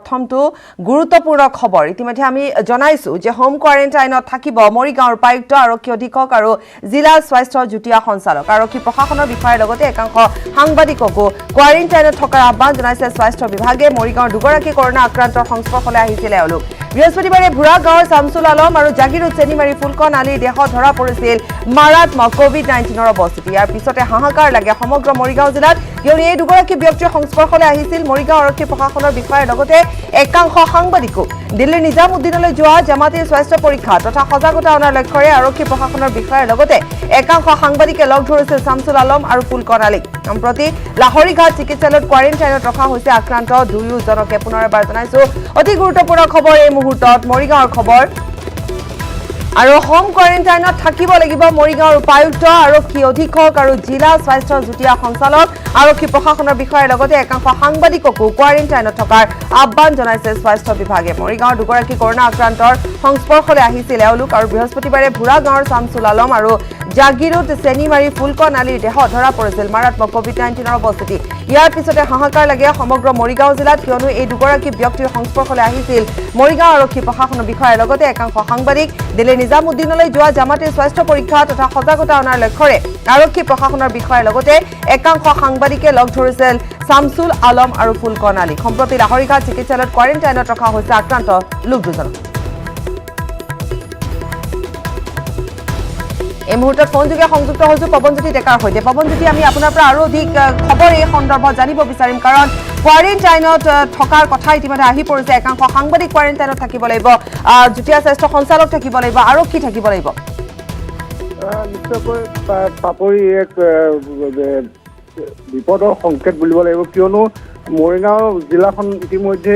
প্ৰথমটো গুৰুত্বপূৰ্ণ খবৰ ইতিমধ্যে আমি জনাইছো যে হোম কোৱাৰেণ্টাইনত থাকিব মৰিগাঁৱৰ উপায়ুক্ত আৰক্ষী অধীক্ষক আৰু জিলা স্বাস্থ্য যুটীয়া সঞ্চালক আৰক্ষী প্ৰশাসনৰ বিষয়াৰ লগতে একাংশ সাংবাদিককো কোৱাৰেণ্টাইনত থকাৰ আহ্বান জনাইছে স্বাস্থ্য বিভাগে মৰিগাঁৱৰ দুগৰাকী কৰোনা আক্ৰান্তৰ সংস্পৰ্শলৈ আহিছিল এওঁলোক বৃহস্পতিবাৰে ভুৰা গাঁৱৰ শামছুল আলম আৰু জাগিৰুত চেনিমাৰী ফুলকণ আলীৰ দেহত ধৰা পৰিছিল মাৰাত্মক কোভিড-19ৰ অৱস্থিতি ইয়াৰ পিছতে হাহাকাৰ লাগে সমগ্ৰ মৰিগাঁও জিলাত কিয়নো এই দুগৰাকী ব্যক্তিৰ সংস্পৰ্শলৈ আহিছিল মৰিগাঁও আৰক্ষী প্ৰশাসনৰ বিষয়াৰ লগতে একাংশ সাংবাদিকো দিল্লীৰ নিজামুদ্দিনলৈ যোৱা জামাতীৰ স্বাস্থ্য পৰীক্ষা তথা সজাগতা অনাৰ লক্ষ্যৰে আৰক্ষী প্ৰশাসনৰ বিষয়াৰ লগতে একাংশ সাংবাদিকে লগ ধৰিছিল শামছুল আলম আৰু ফুলকণ আলীক সম্প্ৰতি লাহৰীঘাট চিকিৎসালয়ত কোৱাৰেণ্টাইনত ৰখা হৈছে আক্ৰান্ত দুয়োজনকে পুনৰ এবাৰ জনাইছো অতি গুৰুত্বপূৰ্ণ খবৰ এই মুহূৰ্তত মৰিগাঁৱৰ খবৰ আৰু হোম কোৱাৰেণ্টাইনত থাকিব লাগিব মৰিগাঁৱৰ উপায়ুক্ত আৰক্ষী অধীক্ষক আৰু জিলা স্বাস্থ্য যুটীয়া সঞ্চালক আৰক্ষী প্ৰশাসনৰ বিষয়াৰ লগতে একাংশ সাংবাদিককো কোৱাৰেণ্টাইনত থকাৰ আহ্বান জনাইছে স্বাস্থ্য বিভাগে মৰিগাঁৱৰ দুগৰাকী কৰোনা আক্ৰান্তৰ সংস্পৰ্শলৈ আহিছিল এওঁলোক আৰু বৃহস্পতিবাৰে ভুৰা গাঁৱৰ শামছুল আলম আৰু জাগিৰুত চেনিমাৰী ফুলকণ আলীৰ দেহত ধৰা পৰিছিল মাৰাত্মক কোভিড-19ৰ অৱস্থিতি ইয়াৰ পিছতে হাহাকাৰ লাগে সমগ্ৰ মৰিগাঁও জিলাত কিয়নো এই দুগৰাকী ব্যক্তিৰ সংস্পৰ্শলৈ আহিছিল মৰিগাঁও আৰক্ষী প্ৰশাসনৰ বিষয়াৰ লগতে একাংশ সাংবাদিক দিল্লীৰ নিজামুদ্দিনলৈ যোৱা জামাতীৰ স্বাস্থ্য পৰীক্ষা তথা সজাগতা অনাৰ লক্ষ্যৰে আৰক্ষী প্ৰশাসনৰ বিষয়াৰ লগতে একাংশ সাংবাদিকে লগ ধৰিছিল শামছুল আলম আৰু ফুলকণ আলীক সম্প্ৰতি লাহৰীঘাট চিকিৎসালয়ত কোৱাৰেণ্টাইনত ৰখা হৈছে আক্ৰান্ত লোক দুজনক এই মুহূৰ্তত ফোনযোগে সংযুক্ত হৈছো পৱনজ্যোতি ডেকাৰ সৈতে পৱনজ্যোতি আমি আপোনাৰ পৰা আৰু অধিক খবৰ এই সন্দৰ্ভত জানিব বিচাৰিম কাৰণ কোৱাৰেণ্টাইনত থকাৰ কথা ইতিমধ্যে আহি পৰিছে একাংশ সাংবাদিক কোৱাৰেণ্টাইনত থাকিব লাগিব যুটীয়া স্বাস্থ্য সঞ্চালক থাকিব লাগিব আৰক্ষী থাকিব লাগিব নিশ্চয়কৈ পাপৰি এক বিপদৰ সংকেত বুলিব লাগিব কিয়নো মৰিগাঁও জিলাখন ইতিমধ্যে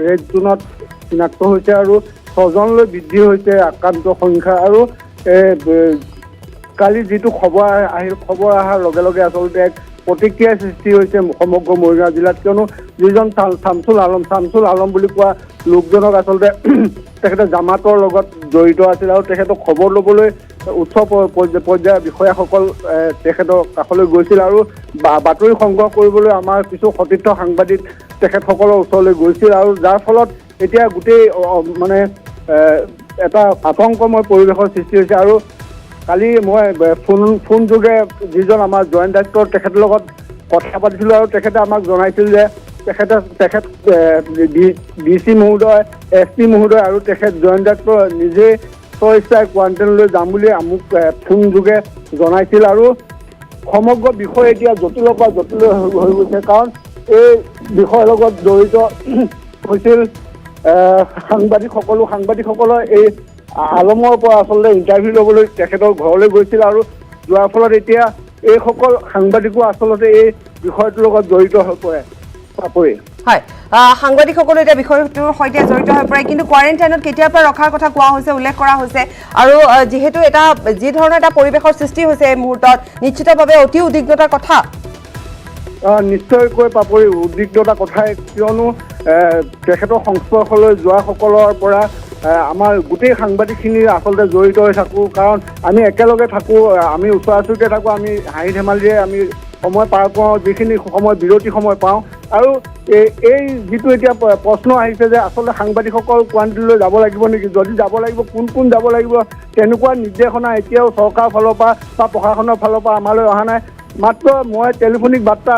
ৰেড জোনত চিনাক্ত হৈছে আৰু 6জনলৈ বৃদ্ধি হৈছে আক্ৰান্ত সংখ্যা আৰু কালি যিটো খবৰ অহাৰ লগে লগে আচলতে এক প্ৰতিক্ৰিয়াৰ সৃষ্টি হৈছে সমগ্ৰ মৰিগাঁও জিলাত কিয়নো যিজন শামছুল আলম বুলি কোৱা লোকজনক আচলতে তেখেতে জামাতৰ লগত জড়িত আছিল আৰু তেখেতক খবৰ ল'বলৈ উচ্চ পৰ্যায়ৰ বিষয়াসকল তেখেতৰ কাষলৈ গৈছিল আৰু বাতৰি সংগ্ৰহ কৰিবলৈ আমাৰ কিছু সতীৰ্থ সাংবাদিক তেখেতসকলৰ ওচৰলৈ গৈছিল আৰু যাৰ ফলত এতিয়া গোটেই মানে এটা আতংকময় পৰিৱেশৰ সৃষ্টি হৈছে আৰু কালি মই ফোন যোগে যিজন আমাৰ জইণ্ট ডাইৰেক্টৰ তেখেতৰ লগত কথা পাতিছিলোঁ আৰু তেখেতে আমাক জনাইছিল যে তেখেত DC মহোদয় SP মহোদয় আৰু তেখেত জইণ্ট ডাইৰেক্টৰ নিজে স্বইচ্ছাই কোৱাৰেণ্টাইনলৈ যাম বুলি আমাক ফোন যোগে জনাইছিল আৰু সমগ্ৰ বিষয় এতিয়া জটিলৰ পৰা জটিল হৈ গৈছে কাৰণ এই বিষয়ৰ লগত জড়িত হৈছিল সাংবাদিকসকলৰ এই আলমৰ পৰা আচলতে ইণ্টাৰভিউ ল'বলৈ তেখেতৰ ঘৰলৈ গৈছিল আৰু যোৱাৰ ফলত এতিয়া এইসকল সাংবাদিকো আচলতে এই বিষয়টোৰ লগত জড়িত হৈ পৰে পাপৰি হয় সাংবাদিকসকলে এতিয়া বিষয়টোৰ সৈতে জড়িত হৈ পৰে কিন্তু কোৱাৰেণ্টাইনত কেতিয়াৰ পৰা ৰখাৰ কথা কোৱা হৈছে উল্লেখ কৰা হৈছে আৰু যিহেতু এটা যি ধৰণৰ এটা পৰিৱেশৰ সৃষ্টি হৈছে এই মুহূৰ্তত নিশ্চিতভাৱে অতি উদ্বিগ্নতাৰ কথা নিশ্চয়কৈ পাপৰি উদ্বিগ্নতাৰ কথাই কিয়নো তেখেতৰ সংস্পৰ্শলৈ যোৱাসকলৰ পৰা আমাৰ গোটেই সাংবাদিকখিনি আচলতে জড়িত হৈ থাকোঁ কাৰণ আমি একেলগে থাকোঁ আমি ওচৰা ওচৰিতে থাকোঁ আমি হাঁহি ধেমালিৰে আমি সময় পাৰ কৰোঁ যিখিনি সময় বিৰতি সময় পাওঁ আৰু এই যিটো এতিয়া প্ৰশ্ন আহিছে যে আচলতে সাংবাদিকসকল কোৱাৰেণ্টাইনলৈ যাব লাগিব নেকি যদি যাব লাগিব কোন যাব লাগিব তেনেকুৱা নিৰ্দেশনা এতিয়াও চৰকাৰৰ ফালৰ পৰা বা প্ৰশাসনৰ ফালৰ পৰা আমালৈ অহা নাই মাত্ৰ মই টেলিফোনিক বাৰ্তা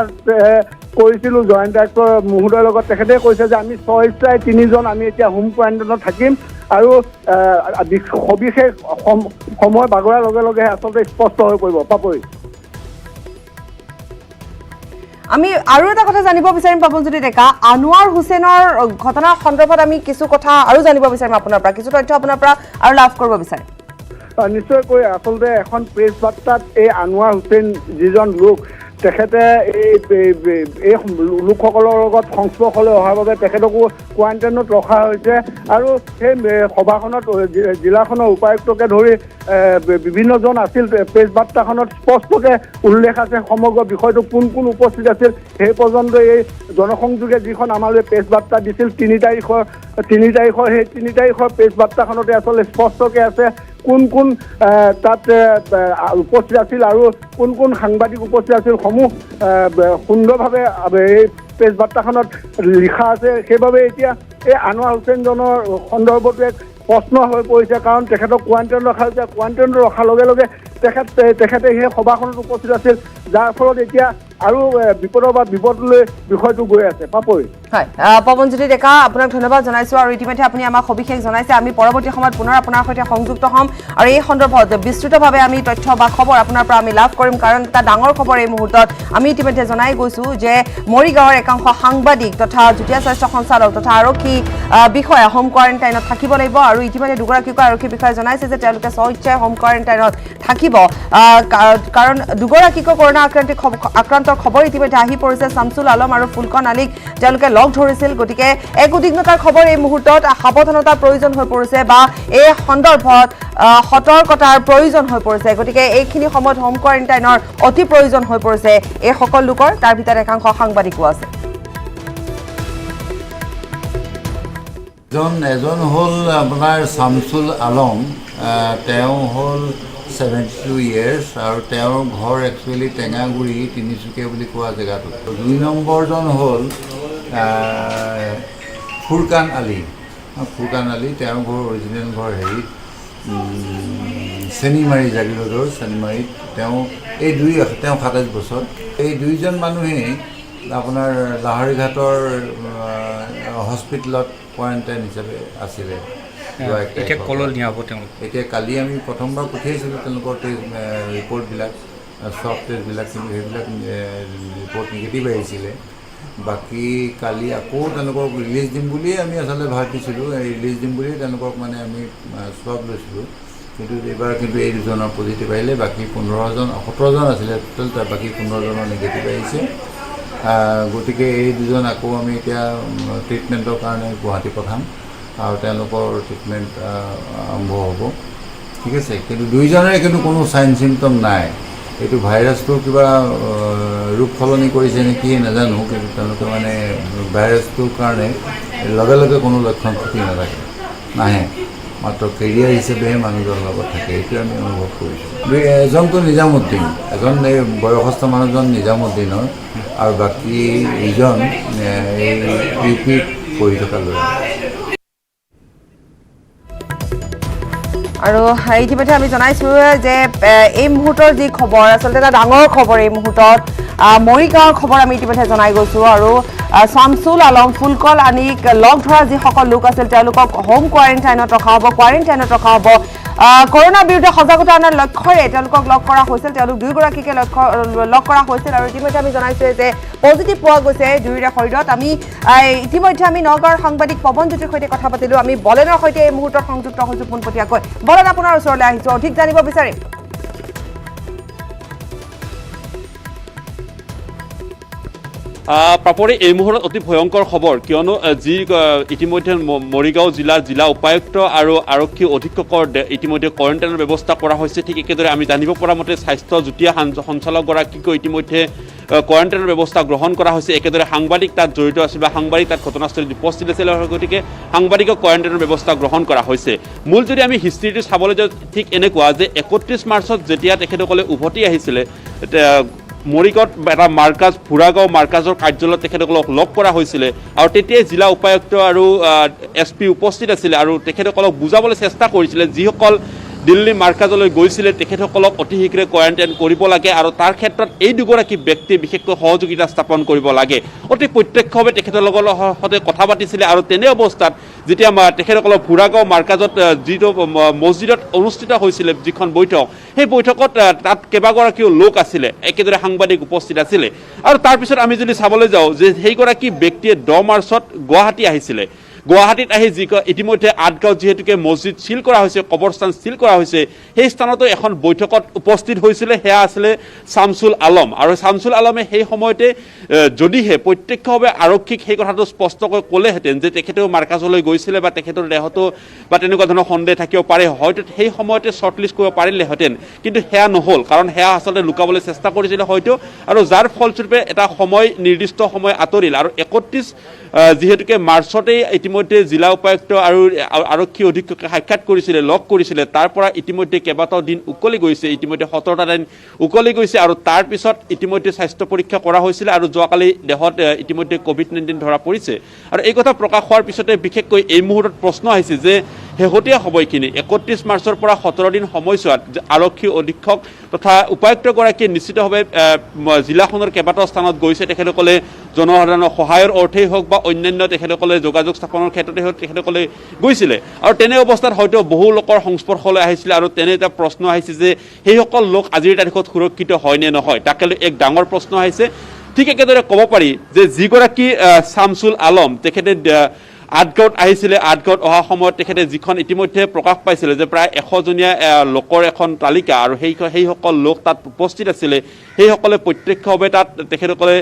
কৰিছিলোঁ জইণ্ট ডাইৰেক্টৰ মহোদয়ৰ লগত তেখেতে কৈছে যে আমি স্বইচ্ছাই 3জন আমি এতিয়া হোম কোৱাৰেণ্টাইনত থাকিম আৰু সবিশেষ সময় বাগৰাৰ লগে লগে আচলতে স্পষ্ট হৈ পৰিব পাপৰি আমি আৰু এটা কথা জানিব বিচাৰিম পৱনজ্যোতি ডেকা আনোৱাৰ হুছেইনৰ ঘটনাৰ সন্দৰ্ভত আমি কিছু কথা আৰু জানিব বিচাৰিম আপোনাৰ পৰা কিছু তথ্য আপোনাৰ পৰা আৰু লাভ কৰিব বিচাৰিম নিশ্চয়কৈ আচলতে এখন প্ৰেছ বাৰ্তাত এই আনোৱাৰ হুছেইন যিজন লোক তেখেতে এই লোকসকলৰ লগত সংস্পৰ্শলৈ অহাৰ বাবে তেখেতকো কোৱাৰেণ্টাইনত ৰখা হৈছে আৰু সেই সভাখনত জিলাখনৰ উপায়ুক্তকে ধৰি বিভিন্নজন আছিল প্ৰেছ বাৰ্তাখনত স্পষ্টকৈ উল্লেখ আছে সমগ্ৰ বিষয়টো কোন উপস্থিত আছিল সেই পৰ্যন্ত এই জনসংযোগে যিখন আমালৈ প্ৰেছ বাৰ্তা দিছিল 3 তাৰিখৰ সেই 3 তাৰিখৰ প্ৰেছ বাৰ্তাখনতে আচলতে স্পষ্টকৈ আছে কোন তাত উপস্থিত আছিল আৰু কোন সাংবাদিক উপস্থিত আছিল সমূহ সুন্দৰভাৱে এই প্ৰেছ বাৰ্তাখনত লিখা আছে সেইবাবে এতিয়া এই আনোৱাৰ হুছেইনজনৰ সন্দৰ্ভটো এক প্ৰশ্ন হৈ পৰিছে কাৰণ তেখেতক কোৱাৰেণ্টাইন ৰখা হৈছে কোৱাৰেণ্টাইন ৰখাৰ লগে লগে তেখেতে সেই সভাখনত উপস্থিত আছিল যাৰ ফলত এতিয়া আৰু বিপদৰ বা বিপদলৈ বিষয়টো গৈ আছে পাপৰি হয় পৱনজ্যোতি ডেকা আপোনাক ধন্যবাদ জনাইছো আৰু ইতিমধ্যে আপুনি আমাক সবিশেষ জনাইছে আমি পৰৱৰ্তী সময়ত পুনৰ আপোনাৰ সৈতে সংযুক্ত হ'ম আৰু এই সন্দৰ্ভত বিস্তৃতভাৱে আমি তথ্য বা খবৰ আপোনাৰ পৰা আমি লাভ কৰিম কাৰণ এটা ডাঙৰ খবৰ এই মুহূৰ্তত আমি ইতিমধ্যে জনাই গৈছো যে মৰিগাঁৱৰ একাংশ সাংবাদিক তথা যুটীয়া স্বাস্থ্য সঞ্চালক তথা আৰক্ষী বিষয়া হোম কোৱাৰেণ্টাইনত থাকিব লাগিব আৰু ইতিমধ্যে দুগৰাকীকৈ আৰক্ষী বিষয়াই জনাইছে যে তেওঁলোকে স্বইচ্ছাই হোম কোৱাৰেণ্টাইনত থাকিব কাৰণ দুগৰাকীকৈ কৰোনা আক্ৰান্তৰ খবৰ ইতিমধ্যে আহি পৰিছে শামছুল আলম আৰু ফুলকন আলীক তেওঁলোকে লগ ধৰিছিল গতিকে এক উদ্বিগ্নতাৰ খবৰ এই মুহূৰ্তত সাৱধানতাৰ প্ৰয়োজন হৈ পৰিছে বা এই সন্দৰ্ভত সতৰ্কতাৰ প্ৰয়োজন হৈ পৰিছে গতিকে এইখিনি সময়ত হোম কোৱাৰেণ্টাইনৰ অতি প্ৰয়োজন হৈ পৰিছে এই সকলো লোকৰ তাৰ ভিতৰত একাংশ সাংবাদিকো আছে এজন হ'ল আপোনাৰ শামছুল আলম তেওঁ হ'ল 72 years আৰু তেওঁৰ ঘৰ একচুৱেলি টেঙাগুৰি তিনিচুকীয়া বুলি কোৱা জেগাটো 2 নম্বৰজন হ'ল ফুৰকান আলী তেওঁৰ ঘৰ অৰিজিনেল ঘৰ হেৰিত চেনিমাৰী জাগিৰোডৰ চেনিমাৰীত তেওঁ 27 বছৰ এই দুইজন মানুহেই আপোনাৰ লাহৰীঘাটৰ হস্পিটেলত কোৱাৰেণ্টাইন হিচাপে আছিলে এতিয়া কালি আমি প্ৰথমবাৰ পঠিয়াইছিলোঁ তেওঁলোকৰ ৰিপৰ্টবিলাক চব টেষ্টবিলাক কিন্তু সেইবিলাক ৰিপৰ্ট নিগেটিভ আহিছিলে বাকী কালি আকৌ তেওঁলোকক ৰিলিজ দিম বুলিয়ে আমি আচলতে ভাবিছিলোঁ ৰিলিজ দিম বুলিয়ে তেওঁলোকক মানে আমি চব লৈছিলোঁ কিন্তু এইবাৰ কিন্তু এই দুজনৰ পজিটিভ আহিলে বাকী 17জন আছিলে টোটেল বাকী 15জনৰ নিগেটিভ আহিছে গতিকে এই দুজন আকৌ আমি এতিয়া ট্ৰিটমেণ্টৰ কাৰণে গুৱাহাটী পঠাম আৰু তেওঁলোকৰ ট্ৰিটমেণ্ট আৰম্ভ হ'ব ঠিক আছে কিন্তু দুইজনৰে কিন্তু কোনো চাইন চিমটম নাই এইটো ভাইৰাছটোৰ কিবা ৰূপ সলনি কৰিছে নেকি নাজানো কিন্তু তেওঁলোকে মানে ভাইৰাছটোৰ কাৰণে লগে লগে কোনো লক্ষণ ক্ষতি নাহে মাত্ৰ কেৰিয়াৰ হিচাপেহে মানুহজনৰ লগত থাকে এইটো আমি অনুভৱ কৰিছোঁ এজনটো নিজামুদ্দিন এজন এই বয়সস্থ মানুহজন নিজামুদ্দিনৰ আৰু বাকী ইজন এই ইউ পিত পঢ়ি থকা ল'ৰা আৰু ইতিমধ্যে আমি জনাইছোঁ যে এই মুহূৰ্তৰ যি খবৰ আচলতে এটা ডাঙৰ খবৰ এই মুহূৰ্তত মৰিগাঁৱৰ খবৰ আমি ইতিমধ্যে জনাই গৈছোঁ আৰু শামছুল আলম ফুলকন আলীক লগ ধৰা যিসকল লোক আছিল তেওঁলোকক হোম কোৱাৰেণ্টাইনত ৰখা হ'ব কৰোনাৰ বিৰুদ্ধে সজাগতা অনাৰ লক্ষ্যৰে তেওঁলোকক লগ কৰা হৈছিল তেওঁলোক দুয়োগৰাকীকে লগ কৰা হৈছিল আৰু ইতিমধ্যে আমি জনাইছোঁ যে পজিটিভ পোৱা গৈছে দুয়োৰে শৰীৰত আমি ইতিমধ্যে আমি নগাঁৱৰ সাংবাদিক পৱনজ্যোতিৰ সৈতে কথা পাতিলোঁ আমি বলেনৰ সৈতে এই মুহূৰ্তত সংযুক্ত হৈছোঁ পোনপটীয়াকৈ বলেন আপোনাৰ ওচৰলৈ আহিছোঁ অধিক জানিব বিচাৰিম পাপৰি এই মুহূৰ্তত অতি ভয়ংকৰ খবৰ কিয়নো যি ইতিমধ্যে মৰিগাঁও জিলা উপায়ুক্ত আৰু আৰক্ষী অধীক্ষকৰ ইতিমধ্যে কোৱাৰেণ্টাইনৰ ব্যৱস্থা কৰা হৈছে ঠিক একেদৰে আমি জানিব পৰা মতে স্বাস্থ্য যুটীয়া সঞ্চালকগৰাকীকো ইতিমধ্যে কোৱাৰেণ্টাইনৰ ব্যৱস্থা গ্ৰহণ কৰা হৈছে একেদৰে সাংবাদিক তাত জড়িত আছিল বা সাংবাদিক তাত ঘটনাস্থলীত উপস্থিত আছিল গতিকে সাংবাদিকক কোৱাৰেণ্টাইনৰ ব্যৱস্থা গ্ৰহণ কৰা হৈছে মূল যদি আমি হিষ্ট্ৰীটো চাবলৈ যাওঁ ঠিক এনেকুৱা যে 31 মাৰ্চত যেতিয়া তেখেতসকলে উভতি আহিছিলে মৰিগাঁৱত এটা মাৰ্কাজ ভুৰাগাঁও মাৰ্কাজৰ কাৰ্যালয়ত তেখেতসকলক লগ কৰা হৈছিলে আৰু তেতিয়াই জিলা উপায়ুক্ত আৰু SP উপস্থিত আছিলে আৰু তেখেতসকলক বুজাবলৈ চেষ্টা কৰিছিলে যিসকল দিল্লী মাৰ্কাজলৈ গৈছিলে তেখেতসকলক অতি শীঘ্ৰে কোৱাৰেণ্টাইন কৰিব লাগে আৰু তাৰ ক্ষেত্ৰত এই দুগৰাকী ব্যক্তিয়ে বিশেষকৈ সহযোগিতা স্থাপন কৰিব লাগে অতি প্ৰত্যক্ষভাৱে তেখেতসকলৰ সৈতে কথা পাতিছিলে আৰু তেনে অৱস্থাত যেতিয়া তেখেতসকলৰ ভুৰাগাঁও মাৰ্কাজত যিটো মছজিদত অনুষ্ঠিত হৈছিলে যিখন বৈঠক সেই বৈঠকত তাত কেইবাগৰাকীও লোক আছিলে একেদৰে সাংবাদিক উপস্থিত আছিলে আৰু তাৰপিছত আমি যদি চাবলৈ যাওঁ যে সেইগৰাকী ব্যক্তিয়ে 10 মাৰ্চত গুৱাহাটী আহিছিলে গুৱাহাটীত আহি ইতিমধ্যে আঠগাঁও যিহেতুকে মছজিদ চিল কৰা হৈছে কবৰস্থান চিল কৰা হৈছে সেই স্থানতো এখন বৈঠকত উপস্থিত হৈছিলে সেয়া আছিলে শামছুল আলম আৰু শামছুল আলমে সেই সময়তে যদিহে প্ৰত্যক্ষভাৱে আৰক্ষীক সেই কথাটো স্পষ্টকৈ ক'লেহেঁতেন যে তেখেতেও মাৰ্কাজলৈ গৈছিলে বা তেখেতৰ দেহতো বা তেনেকুৱা ধৰণৰ সন্দেহ থাকিব পাৰে হয়তো সেই সময়তে শ্বৰ্টলিষ্ট কৰিব পাৰিলেহেঁতেন কিন্তু সেয়া নহ'ল কাৰণ সেয়া আচলতে লুকাবলৈ চেষ্টা কৰিছিলে হয়তো আৰু যাৰ ফলস্বৰূপে এটা সময় নিৰ্দিষ্ট সময় আঁতৰিল আৰু 31 যিহেতুকে মাৰ্চতেই ইতিমধ্যে ইতিমধ্যে জিলা উপায়ুক্ত আৰু আৰক্ষী অধীক্ষকে সাক্ষাৎ কৰিছিলে লগ কৰিছিলে তাৰ পৰা ইতিমধ্যে কেইবাটাও দিন উকলি গৈছে ইতিমধ্যে 17টা দিন উকলি গৈছে আৰু তাৰ পিছত ইতিমধ্যে স্বাস্থ্য পৰীক্ষা কৰা হৈছিল আৰু যোৱাকালি দেহত ইতিমধ্যে কোভিড-19 ধৰা পৰিছে আৰু এই কথা প্ৰকাশ হোৱাৰ পিছতে বিশেষকৈ এই মুহূৰ্তত প্ৰশ্ন আহিছে যে শেহতীয়া সময়খিনি 31 মাৰ্চৰ পৰা 17 দিন সময়ছোৱাত আৰক্ষী অধীক্ষক তথা উপায়ুক্তগৰাকীয়ে নিশ্চিতভাৱে জিলাখনৰ কেইবাটাও স্থানত গৈছে তেখেতসকলে জনসাধাৰণৰ সহায়ৰ অৰ্থেই হওক বা অন্যান্য তেখেতসকলে যোগাযোগ স্থাপনৰ ক্ষেত্ৰতে হওক তেখেতসকলে গৈছিলে আৰু তেনে অৱস্থাত হয়তো বহু লোকৰ সংস্পৰ্শলৈ আহিছিলে আৰু তেনে এটা প্ৰশ্ন আহিছে যে সেইসকল লোক আজিৰ তাৰিখত সুৰক্ষিত হয় নে নহয় তাকে এক ডাঙৰ প্ৰশ্ন আহিছে ঠিক একেদৰে ক'ব পাৰি যে যিগৰাকী শামছুল আলম তেখেতে আটগাঁৱত আহিছিলে আটগাঁৱত অহা সময়ত তেখেতে যিখন ইতিমধ্যে প্ৰকাশ পাইছিলে যে প্ৰায় 100জনীয়া লোকৰ এখন তালিকা আৰু সেইসকল লোক তাত উপস্থিত আছিলে সেইসকলে প্ৰত্যক্ষভাৱে তাত তেখেতসকলে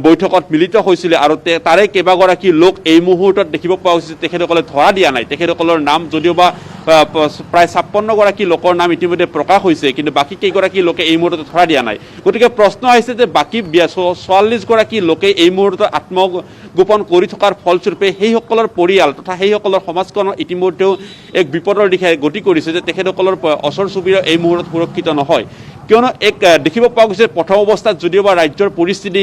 বৈঠকত মিলিত হৈছিলে আৰু তাৰে কেইবাগৰাকী লোক এই মুহূৰ্তত দেখিব পোৱা গৈছে তেখেতসকলে ধৰা দিয়া নাই তেখেতসকলৰ নাম যদিওবা প্ৰায় 56গৰাকী লোকৰ নাম ইতিমধ্যে প্ৰকাশ হৈছে কিন্তু বাকী কেইগৰাকী লোকে এই মুহূৰ্তত ধৰা দিয়া নাই গতিকে প্ৰশ্ন আহিছে যে বাকী 44গৰাকী লোকে এই মুহূৰ্তত আত্মগোপন কৰি থকাৰ ফলস্বৰূপে সেইসকলৰ পৰিয়াল তথা সেইসকলৰ সমাজখনৰ ইতিমধ্যেও এক বিপদৰ দিশে গতি কৰিছে যে তেখেতসকলৰ ওচৰ চুবুৰীয়া এই মুহূৰ্তত সুৰক্ষিত নহয় কিয়নো এক দেখিব পোৱা গৈছে প্ৰথম অৱস্থাত যদিওবা ৰাজ্যৰ পৰিস্থিতি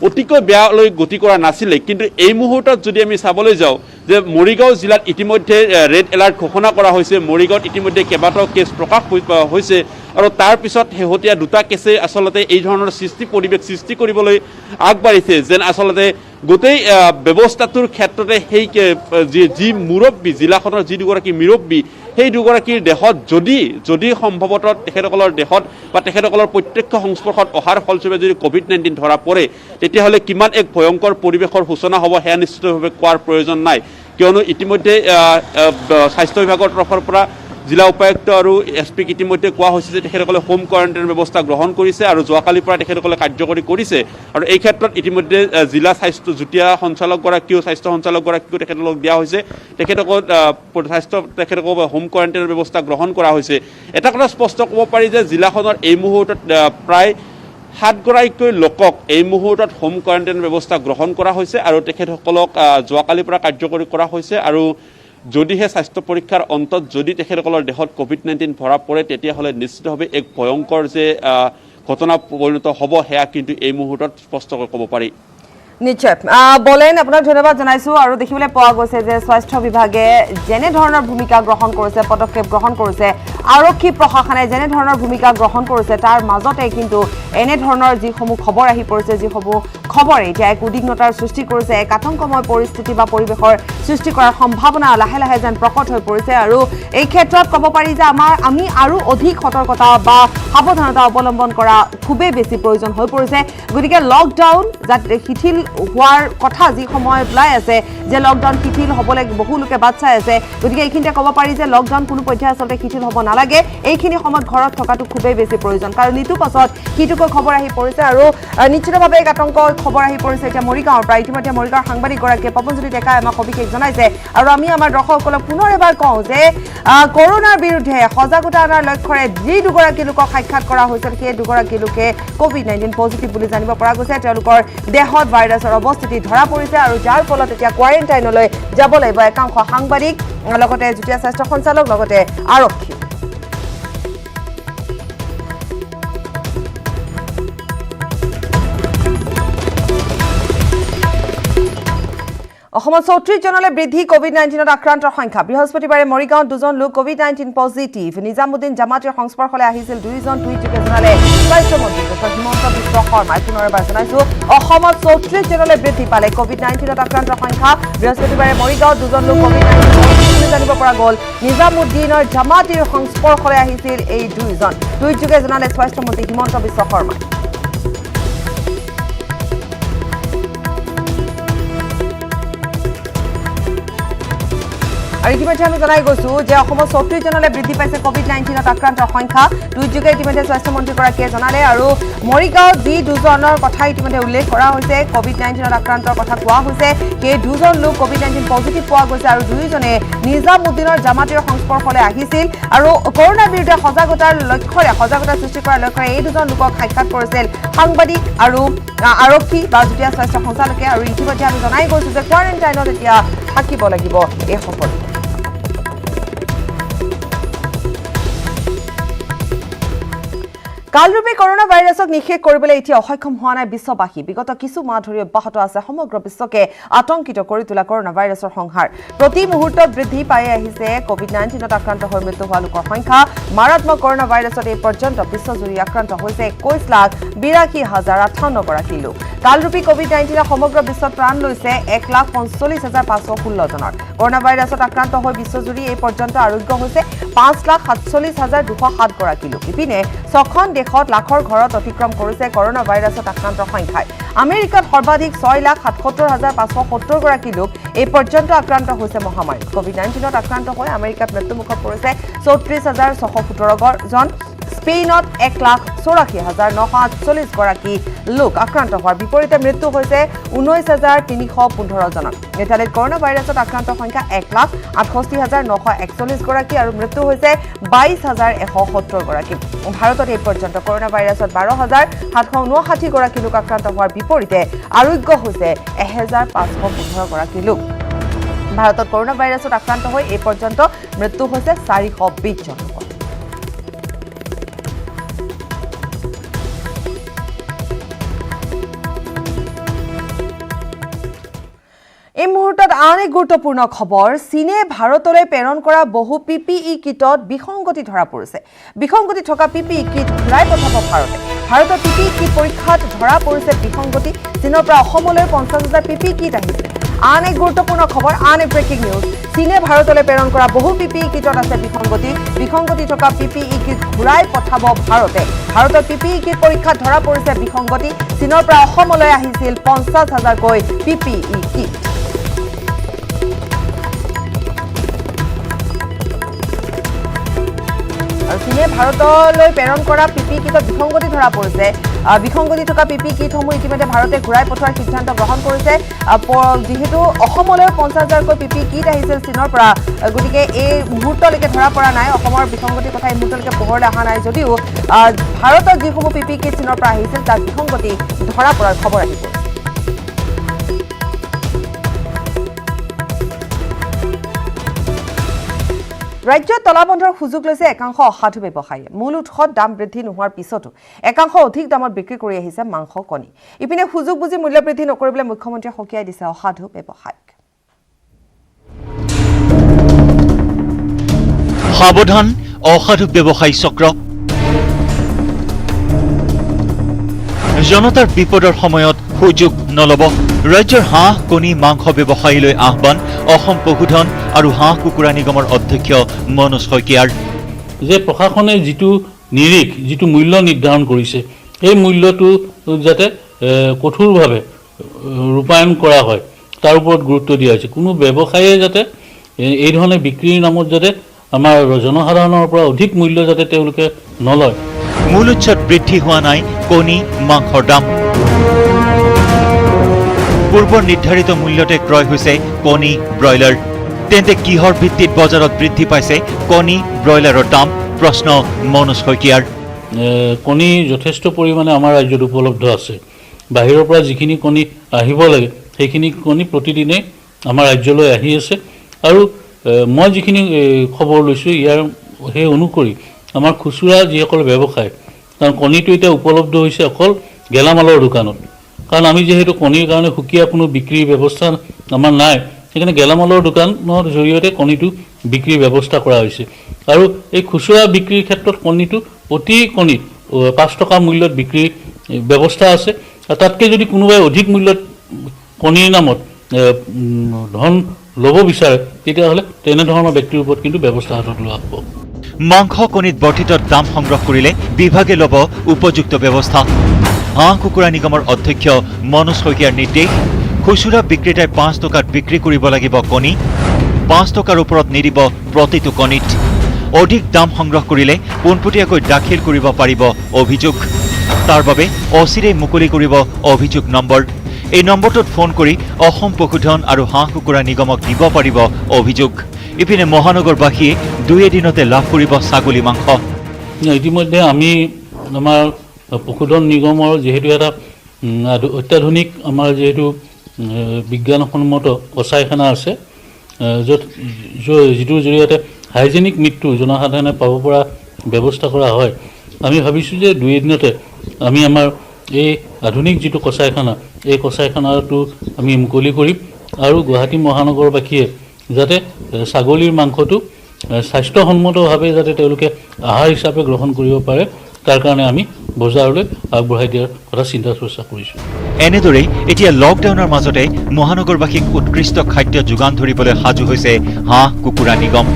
অতিকৈ বেয়ালৈ গতি কৰা নাছিলে কিন্তু এই মুহূৰ্তত যদি আমি চাবলৈ যাওঁ যে মৰিগাঁও জিলাত ইতিমধ্যে ৰেড এলাৰ্ট ঘোষণা কৰা হৈছে মৰিগাঁৱত ইতিমধ্যে কেইবাটাও কেছ প্ৰকাশ হৈছে আৰু তাৰ পিছত শেহতীয়া দুটা কেছে আসলতে এই ধৰণৰ পৰিৱেশ সৃষ্টি কৰিবলৈ আগবাঢ়িছে যেন আসলতে গোটেই ব্যৱস্থাটোৰ ক্ষেত্ৰতে সেই যি মুৰব্বী জিলাখনৰ যি দুগৰাকী মুৰব্বী সেই দুগৰাকীৰ দেহত যদি সম্ভৱতঃ তেখেতসকলৰ দেহত বা তেখেতসকলৰ প্ৰত্যক্ষ সংস্পৰ্শত অহাৰ ফলস্বৰূপে যদি কোভিড-19 ধৰা পৰে তেতিয়াহ'লে কিমান এক ভয়ংকৰ পৰিৱেশৰ সূচনা হ'ব সেয়া নিশ্চিতভাৱে কোৱাৰ প্ৰয়োজন নাই কিয়নো ইতিমধ্যে স্বাস্থ্য বিভাগৰ তৰফৰ পৰা জিলা উপায়ুক্ত আৰু এছপিক ইতিমধ্যে কোৱা হৈছে যে তেখেতসকলে হোম কোৱাৰেণ্টাইনৰ ব্যৱস্থা গ্ৰহণ কৰিছে আৰু যোৱাকালিৰ পৰা তেখেতসকলে কাৰ্যকৰী কৰিছে আৰু এই ক্ষেত্ৰত ইতিমধ্যে জিলা যুটীয়া স্বাস্থ্য সঞ্চালকগৰাকীকো তেখেতলোকক দিয়া হৈছে তেখেতসকল হোম কোৱাৰেণ্টাইনৰ ব্যৱস্থা গ্ৰহণ কৰা হৈছে এটা কথা স্পষ্ট ক'ব পাৰি যে জিলাখনৰ এই মুহূৰ্তত প্ৰায় 7গৰাকীকৈ লোকক এই মুহূৰ্তত হোম কোৱাৰেণ্টাইনৰ ব্যৱস্থা গ্ৰহণ কৰা হৈছে আৰু তেখেতসকলক যোৱাকালিৰ পৰা কাৰ্যকৰী কৰা হৈছে আৰু যদিহে স্বাস্থ্য পৰীক্ষাৰ অন্তত যদি তেখেতসকলৰ দেহত কোভিড-19 ধৰা পৰে তেতিয়াহ'লে নিশ্চিতভাৱে এক ভয়ংকৰ যে ঘটনা পৰিণত হ'ব সেয়া কিন্তু এই মুহূৰ্তত স্পষ্টকৈ ক'ব পাৰি নিশ্চয় বলেন আপোনাক ধন্যবাদ জনাইছো আৰু দেখিবলৈ পোৱা গৈছে যে স্বাস্থ্য বিভাগে যেনে ধৰণৰ ভূমিকা গ্ৰহণ কৰিছে পদক্ষেপ গ্ৰহণ কৰিছে আৰক্ষী প্ৰশাসনে যেনে ধৰণৰ ভূমিকা গ্ৰহণ কৰিছে তাৰ মাজতে কিন্তু এনে ধৰণৰ যিসমূহ খবৰ আহি পৰিছে যিসমূহ খবৰে এতিয়া এক উদ্বিগ্নতাৰ সৃষ্টি কৰিছে এক আতংকময় পৰিস্থিতি বা পৰিৱেশৰ সৃষ্টি কৰাৰ সম্ভাৱনা লাহে লাহে যেন প্ৰকট হৈ পৰিছে আৰু এই ক্ষেত্ৰত ক'ব পাৰি যে আমি আৰু অধিক সতৰ্কতা বা সাৱধানতা অৱলম্বন কৰা খুবেই বেছি প্ৰয়োজন হৈ পৰিছে গতিকে লকডাউন যাতে শিথিল হোৱাৰ কথা যি সময় ওলাই আছে যে লকডাউন শিথিল হ'বলৈ বহু লোকে বাট চাই আছে গতিকে এইখিনিতে ক'ব পাৰি যে লকডাউন কোনো পৰ্যায়ে আচলতে শিথিল হ'ব নালাগে এইখিনি সময়ত ঘৰত থকাটো খুবেই বেছি প্ৰয়োজন কাৰণ ইটোৰ পাছত সিটোকৈ খবৰ আহি পৰিছে আৰু নিশ্চিতভাৱে এক আতংকৰ খবৰ আহি পৰিছে এতিয়া মৰিগাঁৱৰ পৰা ইতিমধ্যে মৰিগাঁৱৰ সাংবাদিকগৰাকীয়ে পৱনজ্যোতি ডেকাই আমাক সবিশেষ জনাইছে আৰু আমি আমাৰ দৰ্শকসকলক পুনৰ এবাৰ কওঁ যে কৰোনাৰ বিৰুদ্ধে সজাগতা অনাৰ লক্ষ্যৰে যি দুগৰাকী লোকক সাক্ষাৎ কৰা হৈছিল সেই দুগৰাকী লোকে কোভিড-19 পজিটিভ বুলি জানিব পৰা গৈছে তেওঁলোকৰ দেহত ভাইৰাছৰ অৱস্থিতি ধৰা পৰিছে আৰু যাৰ ফলত এতিয়া কোৱাৰেণ্টাইনলৈ যাব লাগিব একাংশ সাংবাদিক লগতে যুটীয়া স্বাস্থ্য সঞ্চালক লগতে আৰক্ষী অসমত ৩৪ জনলৈ বৃদ্ধি কোভিড-19ত আক্ৰান্তৰ সংখ্যা বৃহস্পতিবাৰে মৰিগাঁৱত 2জন লোক কোভিড-19 পজিটিভ নিজামুদ্দিন জামাতীৰ সংস্পৰ্শলৈ আহিছিল 2জন টুইটযোগে জনালে স্বাস্থ্যমন্ত্ৰী ডক্টৰ হিমন্ত বিশ্ব শৰ্মাই পুনৰ এবাৰ জনাইছো অসমত ৩৪ জনলৈ বৃদ্ধি পালে কোভিড-19ত আক্ৰান্তৰ সংখ্যা বৃহস্পতিবাৰে মৰিগাঁৱত 2জন লোক কোভিড-19 পজিটিভ জানিব পৰা গ'ল নিজামুদ্দিনৰ জামাতীৰ সংস্পৰ্শলৈ আহিছিল এই 2জন টুইটযোগে জনালে স্বাস্থ্যমন্ত্ৰী হিমন্ত বিশ্ব শৰ্মাই আৰু ইতিমধ্যে আমি জনাই গৈছো যে অসমত 34 জনলৈ বৃদ্ধি পাইছে কোভিড-19ত আক্ৰান্তৰ সংখ্যা টুইটযোগে ইতিমধ্যে স্বাস্থ্যমন্ত্ৰীগৰাকীয়ে জনালে আৰু মৰিগাঁৱত যি দুজনৰ কথা ইতিমধ্যে উল্লেখ কৰা হৈছে কোভিড-19ত আক্ৰান্তৰ কথা কোৱা হৈছে সেই দুজন লোক কোভিড-19 পজিটিভ পোৱা গৈছে আৰু দুইজনে নিজামুদ্দিনৰ জামাতীৰ সংস্পৰ্শলৈ আহিছিল আৰু কৰোনাৰ বিৰুদ্ধে সজাগতা সৃষ্টি কৰাৰ লক্ষ্যৰে এই দুজন লোকক সাক্ষাৎ কৰিছিল সাংবাদিক আৰু আৰক্ষী বা যুটীয়া স্বাস্থ্য সঞ্চালকে আৰু ইতিমধ্যে আমি জনাই গৈছো যে কোৱাৰেণ্টাইনত এতিয়া থাকিব লাগিব এই সকলো কালৰূপী কৰোনা ভাইৰাছক নিষেধ কৰিবলৈ এতিয়া অসক্ষম হোৱা নাই বিশ্ববাসী বিগত কিছু মাহ ধৰি অব্যাহত আছে সমগ্ৰ বিশ্বকে আতংকিত কৰি তোলা কৰোনা ভাইৰাছৰ সংহাৰ প্ৰতি মুহূৰ্তত বৃদ্ধি পাই আহিছে কোভিড-19ত আক্ৰান্ত হৈ মৃত্যু হোৱা লোকৰ সংখ্যা মাৰাত্মক কৰোনা ভাইৰাছত এই পৰ্যন্ত বিশ্বজুৰি আক্ৰান্ত হৈছে 21,82,058 গৰাকী লোক কালৰূপী কোভিড-19 সমগ্ৰ বিশ্বত প্ৰাণ লৈছে 1,45,516 জনৰ কৰোনা ভাইৰাছত আক্ৰান্ত হৈ বিশ্বজুৰি এই পৰ্যন্ত আৰোগ্য হৈছে 5,47,207 গৰাকী লোক ইপিনে ছখন দেশত লাখৰ ঘৰত অতিক্ৰম কৰিছে কৰোনা ভাইৰাছত আক্ৰান্তৰ সংখ্যাই আমেৰিকাত সৰ্বাধিক 6,77,570 গৰাকী লোক এই পৰ্যন্ত আক্ৰান্ত হৈছে মহামাৰী কোভিড-19ত আক্ৰান্ত হৈ আমেৰিকাত মৃত্যুমুখত পৰিছে 34,617 জন স্পেইনত 1,84,948 গৰাকী লোক আক্ৰান্ত হোৱাৰ বিপৰীতে মৃত্যু হৈছে 19,315 জনৰ ইটালীত কৰোনা ভাইৰাছত আক্ৰান্ত সংখ্যা 1,68,941 গৰাকী আৰু মৃত্যু হৈছে 22,170 গৰাকী ভাৰতত এই পৰ্যন্ত কৰোনা ভাইৰাছত 12,759 গৰাকী লোক আক্ৰান্ত হোৱাৰ বিপৰীতে আৰোগ্য হৈছে 1,515 গৰাকী লোক ভাৰতত কৰোনা ভাইৰাছত আক্ৰান্ত হৈ এই পৰ্যন্ত মৃত্যু হৈছে 420 জন এই মুহূৰ্তত আন এক গুৰুত্বপূৰ্ণ খবৰ চীনে ভাৰতলৈ প্ৰেৰণ কৰা বহু পিপিই কিটত বিসংগতি ধৰা পৰিছে বিসংগতি থকা পিপিই কিট ঘূৰাই পঠাব ভাৰতৰ পিপিই কিট পৰীক্ষাত ধৰা পৰিছে বিসংগতি চীনৰ পৰা অসমলৈ 50,000 পিপিই কিট আহিছে আন এক গুৰুত্বপূৰ্ণ খবৰ আন এক ব্ৰেকিং নিউজ চীনে ভাৰতলৈ প্ৰেৰণ কৰা বহু পিপিই কিটত আছে বিসংগতি থকা পিপিই কিট ঘূৰাই পঠাব ভাৰতৰ পিপিই কিট পৰীক্ষাত ধৰা পৰিছে বিসংগতি চীনৰ পৰা অসমলৈ আহিছিল 50,000 কৈ পিপিই কিট আৰু চীনে ভাৰতলৈ প্ৰেৰণ কৰা পিপি কিটত বিসংগতি ধৰা পৰিছে বিসংগতি থকা পিপি কিটসমূহ ইতিমধ্যে ভাৰতে ঘূৰাই পঠোৱাৰ সিদ্ধান্ত গ্ৰহণ কৰিছে যিহেতু অসমলৈ 50,000 কৈ পিপি কিট আহিছিল চীনৰ পৰা গতিকে এই মুহূৰ্তলৈকে ধৰা পৰা নাই অসমৰ বিসংগতিৰ কথা এই মুহূৰ্তলৈকে পোহৰলৈ অহা নাই যদিও ভাৰতত যিসমূহ পিপি কিট চীনৰ পৰা আহিছিল তাত বিসংগতি ধৰা পৰাৰ খবৰ আহি পৰিছে ৰাজ্যত তলাবন্ধৰ সুযোগ লৈছে একাংশ অসাধু ব্যৱসায়ীয়ে মূল উৎসত দাম বৃদ্ধি নোহোৱাৰ পিছতো একাংশ অধিক দামত বিক্ৰী কৰি আহিছে মাংস কণী ইপিনে সুযোগ বুজি মূল্য বৃদ্ধি নকৰিবলৈ মুখ্যমন্ত্ৰীয়ে সকীয়াই দিছে অসাধু ব্যৱসায়ীক সাৱধান অসাধু ব্যৱসায়ী চক্ৰ জনতাৰ বিপদৰ সময়ত সুযোগ নলব ৰাজ্যৰ হাঁহ কণী মাংস ব্যৱসায়ীলৈ আহ্বান অসম পশুধন আৰু হাঁহ কুকুৰা নিগমৰ অধ্যক্ষ মনোজ শইকীয়াৰ যে প্ৰশাসনে যিটো মূল্য নিৰ্ধাৰণ কৰিছে এই মূল্যটো যাতে কঠোৰভাৱে ৰূপায়ণ কৰা হয় তাৰ ওপৰত গুৰুত্ব দিয়া হৈছে কোনো ব্যৱসায়ীয়ে যাতে এই ধৰণে বিক্ৰীৰ নামত যাতে আমাৰ জনসাধাৰণৰ পৰা অধিক মূল্য যাতে তেওঁলোকে নলয় মূল উৎসত বৃদ্ধি হোৱা নাই কণী মাংসৰ দাম পূৰ্বৰ নিৰ্ধাৰিত মূল্যতে ক্ৰয় হৈছে কণী ব্ৰইলাৰ তেন্তে কিহৰ ভিত্তিত বজাৰত বৃদ্ধি পাইছে কণী ব্ৰইলাৰৰ দাম প্ৰশ্ন মনোজ শইকীয়াৰ কণী যথেষ্ট পৰিমাণে আমাৰ ৰাজ্যত উপলব্ধ আছে বাহিৰৰ পৰা যিখিনি কণী আহিব লাগে সেইখিনি কণী প্ৰতিদিনে আমাৰ ৰাজ্যলৈ আহি আছে আৰু মই যিখিনি খবৰ লৈছোঁ ইয়াৰ সেই অনুসৰি আমাৰ খুচুৰা যিসকল ব্যৱসায় কাৰণ কণীটো এতিয়া উপলব্ধ হৈছে অকল গেলামালৰ দোকানত কাৰণ আমি যিহেতু কণীৰ কাৰণে সুকীয়া কোনো বিক্ৰীৰ ব্যৱস্থা আমাৰ নাই সেইকাৰণে গেলামালৰ দোকানৰ জৰিয়তে কণীটো বিক্ৰীৰ ব্যৱস্থা কৰা হৈছে আৰু এই খুচুৰা বিক্ৰীৰ ক্ষেত্ৰত কণীটো প্ৰতি কণীত 5 টকা মূল্যত বিক্ৰীৰ ব্যৱস্থা আছে আৰু তাতকৈ যদি কোনোবাই অধিক মূল্যত কণীৰ নামত ধন ল'ব বিচাৰে তেতিয়াহ'লে তেনেধৰণৰ ব্যক্তিৰ ওপৰত কিন্তু ব্যৱস্থা হাতত লোৱা হ'ব মাংস কণীত বৰ্ধিত দাম সংগ্ৰহ কৰিলে বিভাগে ল'ব উপযুক্ত ব্যৱস্থা হাঁহ কুকুৰা নিগমৰ অধ্যক্ষ মনোজ শইকীয়াৰ নিৰ্দেশ খুচুৰা বিক্ৰেতাই 5 টকাত বিক্ৰী কৰিব লাগিব কণী 5 টকাৰ ওপৰত নিদিব প্ৰতিটো কণীত অধিক দাম সংগ্ৰহ কৰিলে পোনপটীয়াকৈ দাখিল কৰিব পাৰিব অভিযোগ তাৰ বাবে অচিৰেই মুকলি কৰিব অভিযোগ নম্বৰ এই নম্বৰটোত ফোন কৰি অসম পশুধন আৰু হাঁহ কুকুৰা নিগমক দিব পাৰিব অভিযোগ ইপিনে মহানগৰবাসীয়ে 2 এদিনতে লাভ কৰিব ছাগলী মাংস ইতিমধ্যে আমি আমাৰ পশুধন নিগমৰ যেহেতু এটা অত্যাধুনিক আমাৰ যেহেতু বিজ্ঞানসন্মত কছাইখানা আছে যিটোৰ জৰিয়তে হাইজেনিক মিটটো জনসাধাৰণে পাব পৰা ব্যৱস্থা কৰা হয় আমি ভাবিছোঁ যে 2 এদিনতে আমি আমাৰ এই আধুনিক যিটো কছাইখানা এই কছাইখানাটো আমি মুকলি কৰিম আৰু গুৱাহাটী মহানগৰবাসীয়ে যাতে ছাগলীৰ মাংসটো স্বাস্থ্যসন্মতভাৱে যাতে তেওঁলোকে আহাৰ হিচাপে গ্ৰহণ কৰিব পাৰে তাৰ কাৰণে আমি বজাৰলৈ আগবঢ়াই দিয়াৰ কথা চিন্তা চৰ্চা কৰিছোঁ এনেদৰেই এতিয়া লকডাউনৰ মাজতে মহানগৰবাসীক উৎকৃষ্ট খাদ্য যোগান ধৰিবলৈ সাজু হৈছে হাঁহ কুকুৰা নিগম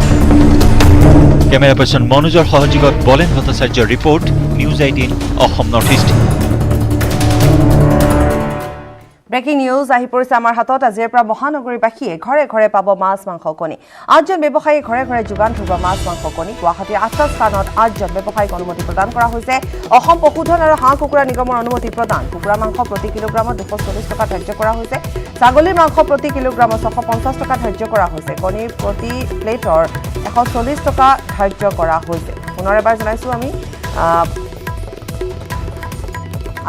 কেমেৰা পাৰ্চন মনোজৰ সহযোগত বলেন ভট্টাচাৰ্যৰ report news 18 Assam north east breaking news আহি পৰিছে আমাৰ হাতত আজিৰ পৰা মহানগৰীবাসীয়ে ঘৰে ঘৰে পাব মাছ মাংস কণী 8জন ব্যৱসায়ী ঘৰে ঘৰে যোগান ধৰিব মাছ মাংস কণী গুৱাহাটীৰ 8টা স্থানত 8জন ব্যৱসায়ীক অনুমতি প্ৰদান কৰা হৈছে অসম পশুধন আৰু হাঁহ কুকুৰা নিগমৰ অনুমতি প্ৰদান কুকুৰা মাংস প্ৰতি কিলোগ্ৰামত 240 টকা ধাৰ্য কৰা হৈছে ছাগলীৰ মাংস প্ৰতি কিলোগ্ৰামত 650 টকা ধাৰ্য কৰা হৈছে কণীৰ প্ৰতি প্লেটৰ 140 টকা ধাৰ্য কৰা হৈছে পুনৰ এবাৰ জনাইছোঁ আমি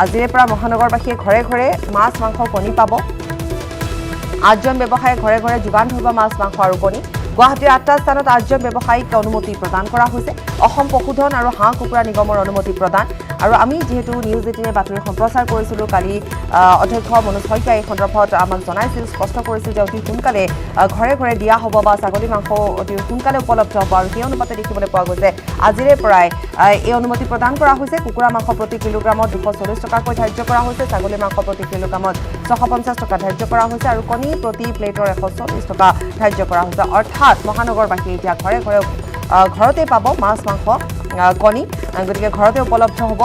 আজিৰে পৰা মহানগৰবাসীয়ে ঘৰে ঘৰে মাছ মাংস কণী পাব 8জন ব্যৱসায়ীয়ে ঘৰে ঘৰে যোগান ধৰিব মাছ মাংস আৰু কণী গুৱাহাটীৰ 8টা স্থানত 8জন ব্যৱসায়ীক অনুমতি প্ৰদান কৰা হৈছে অসম পশুধন আৰু হাঁহ কুকুৰা নিগমৰ অনুমতি প্ৰদান আৰু আমি যেহেতু নিউজ 18 বাতৰি সম্প্ৰচাৰ কৰিছিলোঁ কালি অধ্যক্ষ মনোজ শইকীয়াই এই সন্দৰ্ভত আমাক জনাইছিল স্পষ্ট কৰিছিল যে অতি সোনকালে ঘৰে ঘৰে দিয়া হ'ব বা ছাগলী মাংস অতি সোনকালে উপলব্ধ হ'ব আৰু সেই অনুপাতে দেখিবলৈ পোৱা গৈছে আজিৰে পৰাই এই অনুমতি প্ৰদান কৰা হৈছে কুকুৰা মাংস প্ৰতি কিলোগ্ৰামত 240 টকাকৈ ধাৰ্য কৰা হৈছে ছাগলী মাংস প্ৰতি কিলোগ্ৰামত 650 টকা ধাৰ্য কৰা হৈছে আৰু কণী প্ৰতি প্লেটৰ 140 টকা ধাৰ্য কৰা হৈছে অৰ্থাৎ মহানগৰবাসী এতিয়া ঘৰে ঘৰে ঘৰতে পাব মাছ মাংস কণী গতিকে ঘৰতে উপলব্ধ হ'ব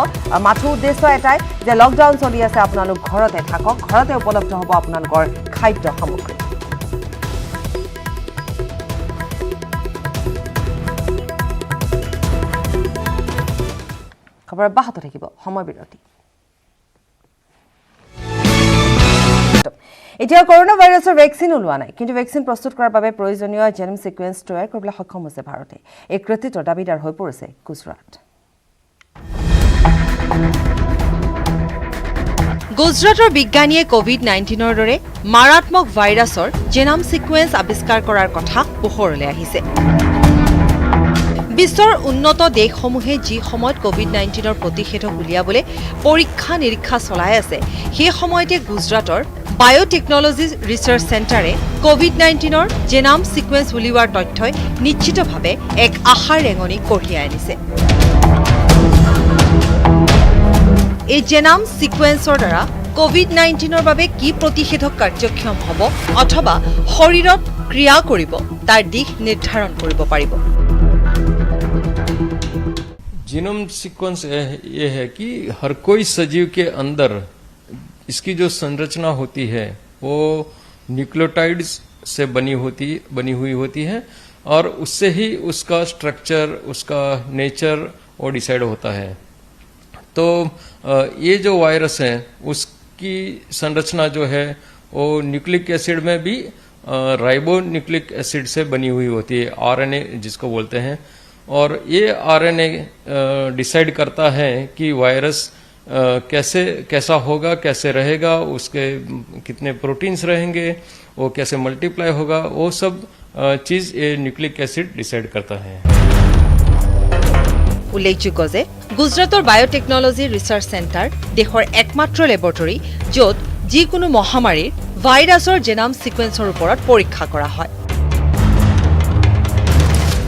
মাথো উদ্দেশ্য এটাই যে লকডাউন চলি আছে আপোনালোক ঘৰতে থাকক ঘৰতে উপলব্ধ হ'ব আপোনালোকৰ খাদ্য সামগ্ৰী খবৰ অব্যাহত থাকিব সময় বিৰতি এতিয়া কৰোনা ভাইৰাছৰ ভেকচিন ওলোৱা নাই কিন্তু ভেকচিন প্ৰস্তুত কৰাৰ বাবে প্ৰয়োজনীয় জেনম সিকুৱেন্স তৈয়াৰ কৰিবলৈ সক্ষম হৈছে ভাৰতে এই কৃতিত্বৰ দাবীদাৰ হৈ পৰিছে গুজৰাট গুজৰাটৰ বিজ্ঞানীয়ে কোভিড-19ৰ দৰে মাৰাত্মক ভাইৰাছৰ জেনম সিকুৱেন্স আৱিষ্কাৰ কৰাৰ কথা পোহৰলৈ আহিছে বিশ্বৰ উন্নত দেশসমূহে যি সময়ত কোভিড-19ৰ প্ৰতিষেধক উলিয়াবলৈ পৰীক্ষা নিৰীক্ষা চলাই আছে সেই সময়তে গুজৰাটৰ বায়োটেকনলজি ৰিচাৰ্চ চেণ্টাৰে কোভিড-19ৰ জেনম সিকুৱেন্স উলিওৱাৰ তথ্যই নিশ্চিতভাৱে এক আশাৰ ৰেঙনি কঢ়িয়াই আনিছে এই জেনম সিকুৱেন্সৰ দ্বাৰা কোভিড-19ৰ বাবে কি প্ৰতিষেধক কাৰ্যক্ষম হ'ব অথবা শৰীৰত ক্ৰিয়া কৰিব তাৰ দিশ নিৰ্ধাৰণ কৰিব পাৰিব जीनोम सीक्वेंस ये है कि हर कोई सजीव के अंदर इसकी जो संरचना होती है वो न्यूक्लियोटाइड्स से बनी हुई होती है और उससे ही उसका स्ट्रक्चर उसका नेचर वो डिसाइड होता है तो ये जो वायरस है उसकी संरचना जो है वो न्यूक्लिक एसिड में भी राइबोन्यूक्लिक एसिड से बनी हुई होती है आरएनए जिसको बोलते हैं और ये आरएनए डिसाइड करता है कि वायरस कैसा होगा कैसे रहेगा उसके कितने प्रोटीन्स रहेंगे वो कैसे मल्टीप्लाई होगा वो सब चीज ये न्यूक्लिक एसिड डिसाइड करता है উল্লেখযোগ্য যে গুজৰাটৰ বায়োটেকনলজি ৰিচাৰ্চ চেণ্টাৰ দেশৰ একমাত্ৰ লেবৰেটৰী য'ত যিকোনো মহামাৰীৰ ভাইৰাছৰ জেনম সিকুৱেন্সৰ ওপৰত পৰীক্ষা কৰা হয়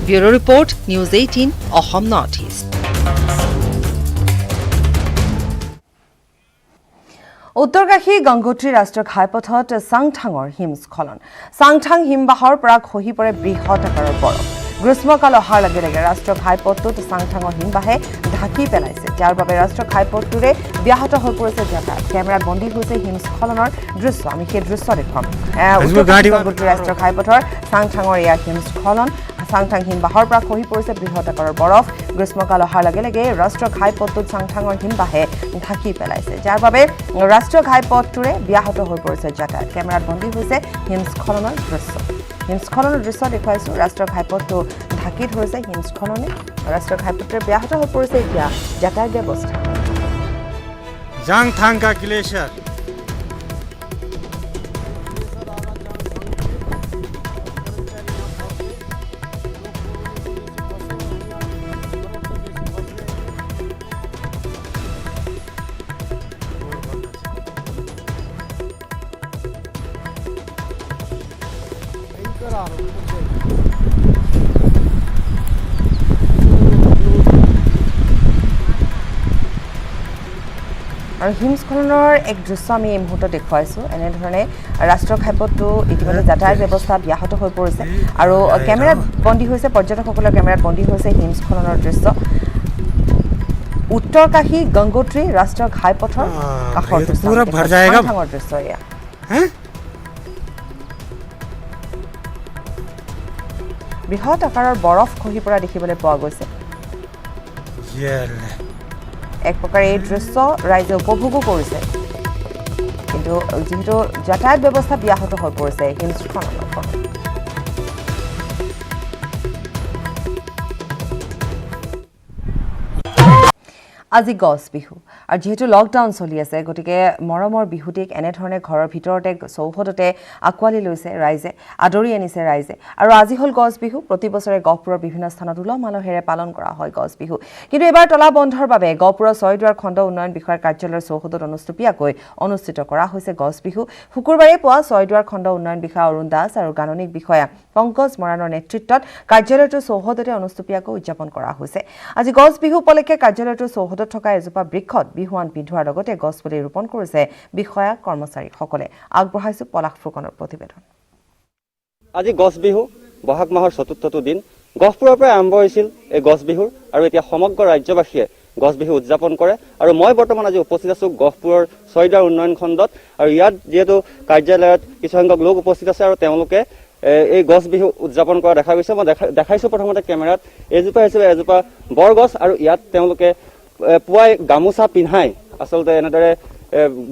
bureau report news 18 Assam north east Uttarkashi Gangotri ৰাষ্ট্ৰীয় ঘাইপথত চাংথাঙৰ হিমস্খলন চাংথাং হিমবাহৰ পৰা খহি পৰে বৃহৎ আকাৰৰ বৰফ গ্ৰীষ্মকাল অহাৰ লগে লগে ৰাষ্ট্ৰীয় ঘাইপথটোত চাংথাঙৰ হিমবাহে ঢাকি পেলাইছে যাৰ বাবে ৰাষ্ট্ৰীয় ঘাইপথটোৰে ব্যাহত হৈ পৰিছে যাতায়াত কেমেৰাত বন্দী হৈছে হিমস্খলনৰ দৃশ্য আমি সেই দৃশ্য দেখুৱাম ৰাষ্ট্ৰীয় ঘাইপথৰ চাংথাঙৰ এয়া হিমস্খলন চাংথাং হিমবাহৰ পৰা খহি পৰিছে বৃহৎ আকাৰৰ বৰফ গ্ৰীষ্মকাল অহাৰ লগে লগে ৰাষ্ট্ৰীয় ঘাইপথটোত চাংথাঙৰ হিমবাহে ঢাকি পেলাইছে যাৰ বাবে ৰাষ্ট্ৰীয় ঘাইপথটোৰে ব্যাহত হৈ পৰিছে যাতায়াত কেমেৰাত বন্দী হৈছে হিমস্খলনৰ দৃশ্য দেখুৱাইছোঁ ৰাষ্ট্ৰীয় ঘাইপথটো ঢাকি ধৰিছে হিমস্খলনে ৰাষ্ট্ৰীয় ঘাইপথটোৰে ব্যাহত হৈ পৰিছে এতিয়া যাতায়াত ব্যৱস্থা जांगथांग का ग्लेशियर আৰু হিমস্খলনৰ এক দৃশ্য আমি এই মুহূৰ্তত দেখুৱাইছোঁ এনেধৰণে ৰাষ্ট্ৰীয় ঘাইপথটো ইতিমধ্যে যাতায়াত ব্যৱস্থা ব্যাহত হৈ পৰিছে আৰু কেমেৰাত বন্দী হৈছে পৰ্যটকসকলৰ কেমেৰাত বন্দী হৈছে হিমস্খলনৰ দৃশ্য উত্তৰকাশী গংগোত্ৰী ৰাষ্ট্ৰীয় ঘাইপথৰ কাষৰ দৃশ্য এয়া বৃহৎ আকাৰৰ বৰফ খহি পৰা দেখিবলৈ পোৱা গৈছে এক প্ৰকাৰে এই দৃশ্য ৰাইজে উপভোগো কৰিছে কিন্তু যিহেতু যাতায়াত ব্যৱস্থা ব্যাহত হৈ পৰিছে হিমস্খলনৰ ফলত আজি গছ বিহু আৰু যেহেতু লকডাউন চলি আছে গতিকে মৰমৰ বিহুটিক এনেধৰণে ঘৰৰ ভিতৰতে চৌহদতে আঁকোৱালি লৈছে ৰাইজে আদৰি আনিছে ৰাইজে আৰু আজি হ'ল গছ বিহু প্ৰতি বছৰে গহপুৰৰ বিভিন্ন স্থানত উলহ মালহেৰে পালন কৰা হয় গছ বিহু কিন্তু এবাৰ তলা বন্ধৰ বাবে গহপুৰৰ ছয়দুৱাৰ খণ্ড উন্নয়ন বিষয়াৰ কাৰ্যালয়ৰ চৌহদত অনুষ্ঠিত কৰা হৈছে গছ বিহু শুকুৰবাৰে পুৱা ছয়দুৱাৰ খণ্ড উন্নয়ন বিষয়া অৰুণ দাস আৰু গাণনিক বিষয়া পংকজ মৰাণৰ নেতৃত্বত কাৰ্যালয়টোৰ চৌহদতে অনুষ্ঠিতকৈ উদযাপন কৰা হৈছে আজি গছ বিহু উপলক্ষে কাৰ্যালয়টোৰ চৌহদত থকা এজোপা বৃক্ষত বিহুৱান পিন্ধোৱাৰ লগতে গছপুলি ৰোপণ কৰিছে বিষয়া কৰ্মচাৰীসকলে আগবঢ়াইছো পলাশ ফুকনৰ প্ৰতিবেদন আজি গছ বিহু বহাগ মাহৰ চতুৰ্থটো দিন গহপুৰৰ পৰা আৰম্ভ হৈছিল এই গছ বিহুৰ আৰু এতিয়া সমগ্ৰ ৰাজ্যবাসীয়ে গছ বিহু উদযাপন কৰে আৰু মই বৰ্তমান আজি উপস্থিত আছো গহপুৰৰ ছয়দুৱাৰ উন্নয়ন খণ্ডত আৰু ইয়াত যিহেতু কাৰ্যালয়ত কিছুসংখ্যক লোক উপস্থিত আছে আৰু তেওঁলোকে এই গছ বিহু উদযাপন কৰা দেখা গৈছে মই দেখাইছোঁ প্ৰথমতে কেমেৰাত এজোপা হিচাপে এজোপা বৰগছ আৰু ইয়াত তেওঁলোকে পুৱাই গামোচা পিন্ধাই আচলতে এনেদৰে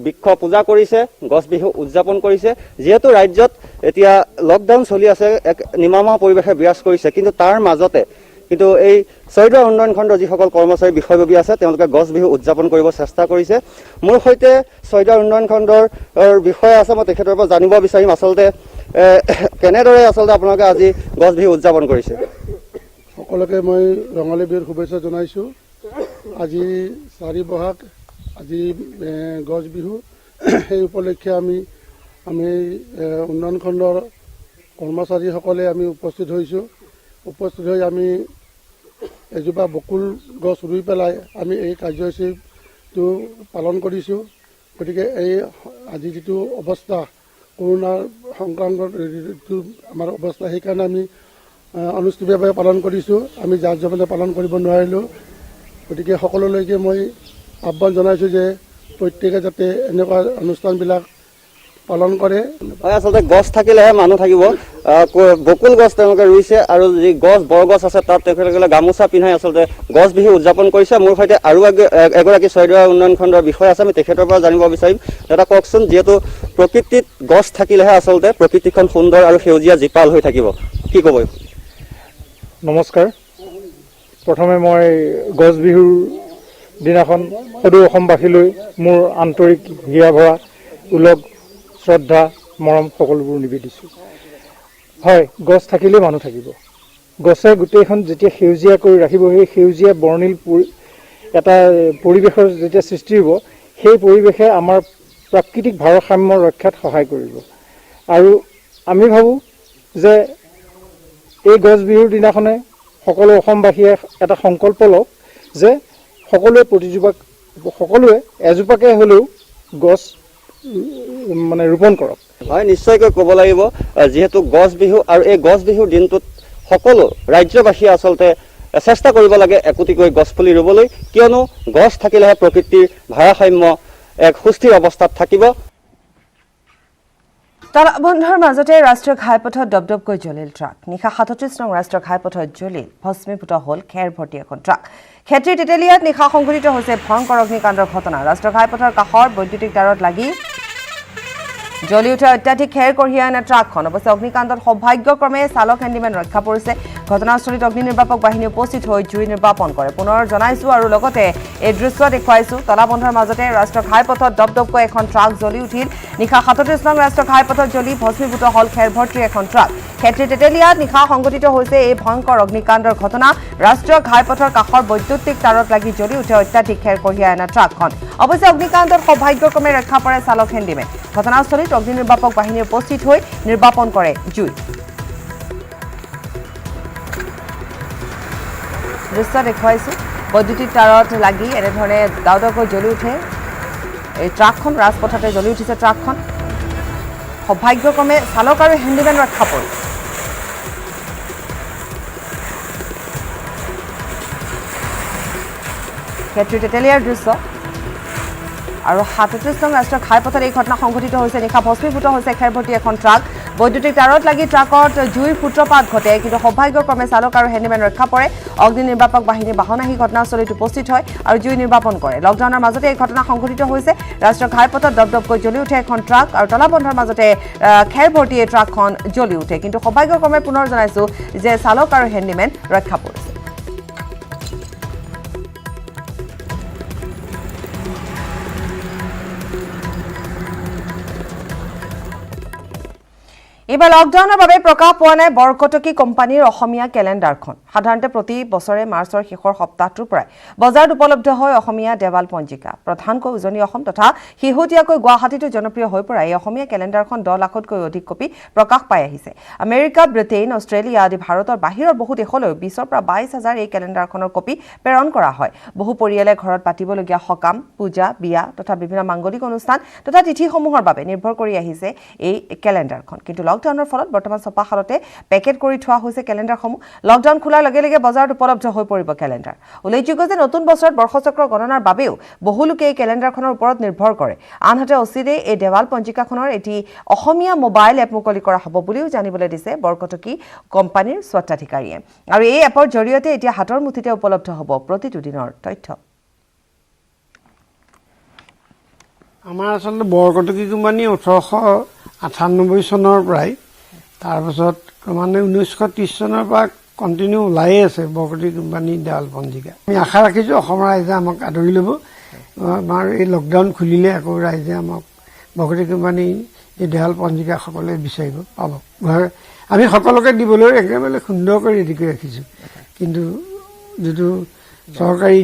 বৃক্ষ পূজা কৰিছে গছ বিহু উদযাপন কৰিছে যিহেতু ৰাজ্যত এতিয়া লকডাউন চলি আছে এক নিমামা পৰিৱেশে বিৰাজ কৰিছে কিন্তু তাৰ মাজতে কিন্তু এই ছয়দুৱাৰ উন্নয়ন খণ্ডৰ যিসকল কৰ্মচাৰী বিষয়ববী আছে তেওঁলোকে গছ বিহু উদযাপন কৰিব চেষ্টা কৰিছে মোৰ সৈতে ছয়দুৱাৰ উন্নয়ন খণ্ডৰ বিষয়া আছে মই তেখেতৰ পৰা জানিব বিচাৰিম আচলতে কেনেদৰে আচলতে আপোনালোকে আজি গছ বিহু উদযাপন কৰিছে সকলোকে মই ৰঙালী বিহুৰ শুভেচ্ছা জনাইছোঁ আজি 4 বহাগ আজি গছ বিহু সেই উপলক্ষে আমি উন্নয়ন খণ্ডৰ কৰ্মচাৰীসকলে আমি উপস্থিত হৈ আমি এজোপা বকুল গছ ৰুই পেলাই আমি এই কাৰ্যসূচীটো পালন কৰিছোঁ গতিকে এই আজি যিটো অৱস্থা কৰোনাৰ সংক্ৰামকৰ যিটো আমাৰ অৱস্থা সেইকাৰণে আমি অনুষ্ঠিতভাৱে পালন কৰিছোঁ আমি যাৰ জমতে পালন কৰিব নোৱাৰিলোঁ গতিকে সকলোলৈকে মই আহ্বান জনাইছোঁ যে প্ৰত্যেকে যাতে এনেকুৱা অনুষ্ঠানবিলাক পালন কৰে হয় আচলতে গছ থাকিলেহে মানুহ থাকিব বকুল গছ তেওঁলোকে ৰুইছে আৰু যি গছ বৰগছ আছে তাত তেখেতসকলে গামোচা পিন্ধাই আচলতে গছ বিহু উদযাপন কৰিছে মোৰ সৈতে আৰু এগৰাকী ছয়দুৱাৰ উন্নয়ন খণ্ডৰ বিষয় আছে আমি তেখেতৰ পৰা জানিব বিচাৰিম এটা কওকচোন যিহেতু প্ৰকৃতিত গছ থাকিলেহে আচলতে প্ৰকৃতিখন সুন্দৰ আৰু সেউজীয়া জীপাল হৈ থাকিব কি ক'ব নমস্কাৰ প্ৰথমে মই গছ বিহুৰ দিনাখন সদৌ অসমবাসীলৈ মোৰ আন্তৰিক হিয়া ভৰা উলগ শ্ৰদ্ধা মৰম সকলোবোৰ নিবেদিছোঁ হয় গছ থাকিলে মানুহ থাকিব গছে গোটেইখন যেতিয়া সেউজীয়া কৰি ৰাখিব সেই সেউজীয়া বৰ্ণিল এটা পৰিৱেশৰ যেতিয়া সৃষ্টি হ'ব সেই পৰিৱেশে আমাৰ প্ৰাকৃতিক ভাৰসাম্য ৰক্ষাত সহায় কৰিব আৰু আমি ভাবোঁ যে এই গছ বিহুৰ দিনাখনে সকলো অসমবাসীয়ে এটা সংকল্প লওক যে সকলোৱে এজোপাকে হ'লেও গছ মানে ৰোপণ কৰক হয় নিশ্চয়কৈ ক'ব লাগিব যিহেতু গছ বিহু আৰু এই গছ বিহুৰ দিনটোত সকলো ৰাজ্যবাসীয়ে আচলতে চেষ্টা কৰিব লাগে একোটিকৈ গছপুলি ৰুবলৈ, কিয়নো গছ থাকিলেহে প্ৰকৃতিৰ ভাৰসাম্য এক সুস্থিৰ অৱস্থাত থাকিব। তলাবন্ধৰ মাজতে ৰাষ্ট্ৰীয় ঘাইপথত দপদপকৈ জ্বলিল ট্ৰাক। নিশা ৩৭ নং ৰাষ্ট্ৰীয় ঘাইপথত জ্বলিল ভস্মীভূত হ'ল খেৰ ভৰ্তি এখন ট্ৰাক। খেতিৰ তেতেলিয়াত নিশা সংঘটিত হৈছে ভয়ংকৰ অগ্নিকাণ্ডৰ ঘটনা। ৰাষ্ট্ৰীয় ঘাইপথৰ কাষৰ বৈদ্যুতিক তাঁৰত লাগি জ্বলি উঠা অত্যাধিক খেৰ কঢ়িয়াই অনা ট্ৰাকখন। অৱশ্যে অগ্নিকাণ্ডত সৌভাগ্যক্ৰমে চালক হেণ্ডিমেন ৰক্ষা পৰিছে। ঘটনাস্থলীত অগ্নি নিৰ্বাপক বাহিনী উপস্থিত হৈ জুই নিৰ্বাপন কৰে। পুনৰ জনাইছো আৰু লগতে এই দৃশ্য দেখুৱাইছো। তলাবন্ধৰ মাজতে ৰাষ্ট্ৰীয় ঘাইপথত দপদপকৈ এখন ট্ৰাক জ্বলি উঠিল। নিশা ৩৭ নং ৰাষ্ট্ৰীয় ঘাইপথত জ্বলি ভস্মীভূত হ'ল খেৰ ভৰ্তি এখন ট্ৰাক। খেতিৰ তেতেলিয়াত নিশা সংঘটিত হৈছে এই ভয়ংকৰ অগ্নিকাণ্ডৰ ঘটনা। ৰাষ্ট্ৰীয় ঘাইপথৰ কাষৰ বৈদ্যুতিক তাঁৰত লাগি জ্বলি উঠে অত্যাধিক খেৰ কঢ়িয়াই অনা ট্ৰাকখন। অৱশ্যে অগ্নিকাণ্ডত সৌভাগ্যক্ৰমে ৰক্ষা পৰে চালক হেণ্ডিমেন। ঘটনাস্থলীত অগ্নি নিৰ্বাপক বাহিনী উপস্থিত হৈ নিৰ্বাপন কৰে জুই। দৃশ্য দেখুৱাইছো। বৈদ্যুতিক তাঁৰত লাগি এনেধৰণে দাউদাকৈ জ্বলি উঠে এই ট্ৰাকখন। ৰাজপথতে জ্বলি উঠিছে ট্ৰাকখন। সৌভাগ্যক্ৰমে চালক আৰু হেণ্ডিমেন ৰক্ষা পৰিল। খেতিৰ তেতেলিয়াৰ দৃশ্য আৰু ৩৭ নং ৰাষ্ট্ৰীয় ঘাইপথত এই ঘটনা সংঘটিত হৈছে। নিশা ভস্মীভূত হৈছে খেৰ ভৰ্তি এখন ট্ৰাক। বৈদ্যুতিক তাঁৰত লাগি ট্ৰাকত জুইৰ সূত্ৰপাত ঘটে, কিন্তু সৌভাগ্যক্ৰমে চালক আৰু হেণ্ডিমেন ৰক্ষা পৰে। অগ্নি নিৰ্বাপক বাহিনী বাহন আহি ঘটনাস্থলীত উপস্থিত হয় আৰু জুই নিৰ্বাপন কৰে। লকডাউনৰ মাজতে এই ঘটনা সংঘটিত হৈছে। ৰাষ্ট্ৰীয় ঘাইপথত দপদপকৈ জ্বলি উঠে এখন ট্ৰাক আৰু তলাবন্ধৰ মাজতে খেৰ ভৰ্তি এই ট্ৰাকখন জ্বলি উঠে, কিন্তু সৌভাগ্যক্ৰমে পুনৰ জনাইছো যে চালক আৰু হেণ্ডিমেন ৰক্ষা পৰিছে। এইবাৰ লকডাউনৰ বাবে প্ৰকাশ পোৱা নাই বৰকটকী কোম্পানীৰ অসমীয়া কেলেণ্ডাৰখন। সাধাৰণতে প্ৰতি বছৰে মাৰ্চৰ শেষৰ সপ্তাহটোৰ পৰাই বজাৰত উপলব্ধ হয় অসমীয়া দেৱাল পঞ্জিকা। প্ৰধানকৈ উজনি অসম তথা শেহতীয়াকৈ গুৱাহাটীতো জনপ্ৰিয় হৈ পৰা এই অসমীয়া কেলেণ্ডাৰখন 10 লাখতকৈ অধিক কপি প্ৰকাশ পাই আহিছে। আমেৰিকা, ব্ৰিটেইন, অষ্ট্ৰেলিয়া আদি ভাৰতৰ বাহিৰৰ বহু দেশলৈ 20 পৰা 22 হাজাৰ এই কেলেণ্ডাৰখনৰ কপি প্ৰেৰণ কৰা হয়। বহু পৰিয়ালে ঘৰত পাতিবলগীয়া সকাম, পূজা, বিয়া তথা বিভিন্ন মাংগলিক অনুষ্ঠান তথা তিথিসমূহৰ বাবে নিৰ্ভৰ কৰি আহিছে এই কেলেণ্ডাৰখন। কিন্তু লকডাউনৰ ফলত বৰ্তমান ছপাশালতে পেকেট কৰি থোৱা হৈছে কেলেণ্ডাৰসমূহ। লকডাউন খোলাৰ লগে লগে বজাৰত উপলব্ধ হৈ পৰিব কেলেণ্ডাৰ। উল্লেখযোগ্য যে নতুন বছৰত বৰ্ষচক্ৰ গণনাৰ বাবেও বহু লোকে এই কেলেণ্ডাৰখনৰ ওপৰত নিৰ্ভৰ কৰে। আনহাতে অচিৰে এই দেৱাল পঞ্জিকাখনৰ এটি অসমীয়া মোবাইল এপ মুকলি কৰা হ'ব বুলিও জানিবলৈ দিছে বৰকটকী কোম্পানীৰ স্বত্বাধিকাৰীয়ে। আৰু এই এপৰ জৰিয়তে এতিয়া হাতৰ মুঠিতে উপলব্ধ হ'ব প্ৰতিটো দিনৰ তথ্য। আমাৰ আচলতে বৰকটকী কোম্পানী 1898 চনৰ পৰাই, তাৰপাছত ক্ৰমান্বয়ে 1930 চনৰ পৰা কণ্টিনিউ ওলায়ে আছে বৰকটকী কোম্পানীৰ দেৱাল পঞ্জিকা। আমি আশা ৰাখিছোঁ অসমৰ ৰাইজে আমাক আদৰি ল'ব। আমাৰ এই লকডাউন খুলিলে আকৌ ৰাইজে আমাক বৰকটকী কোম্পানী এই দেৱাল পঞ্জিকা সকলোৱে বিচাৰিব পাব। আমি সকলোকে দিবলৈ একেবাৰে সুন্দৰকৈ ৰেডি কৰি ৰাখিছোঁ, কিন্তু যিটো চৰকাৰী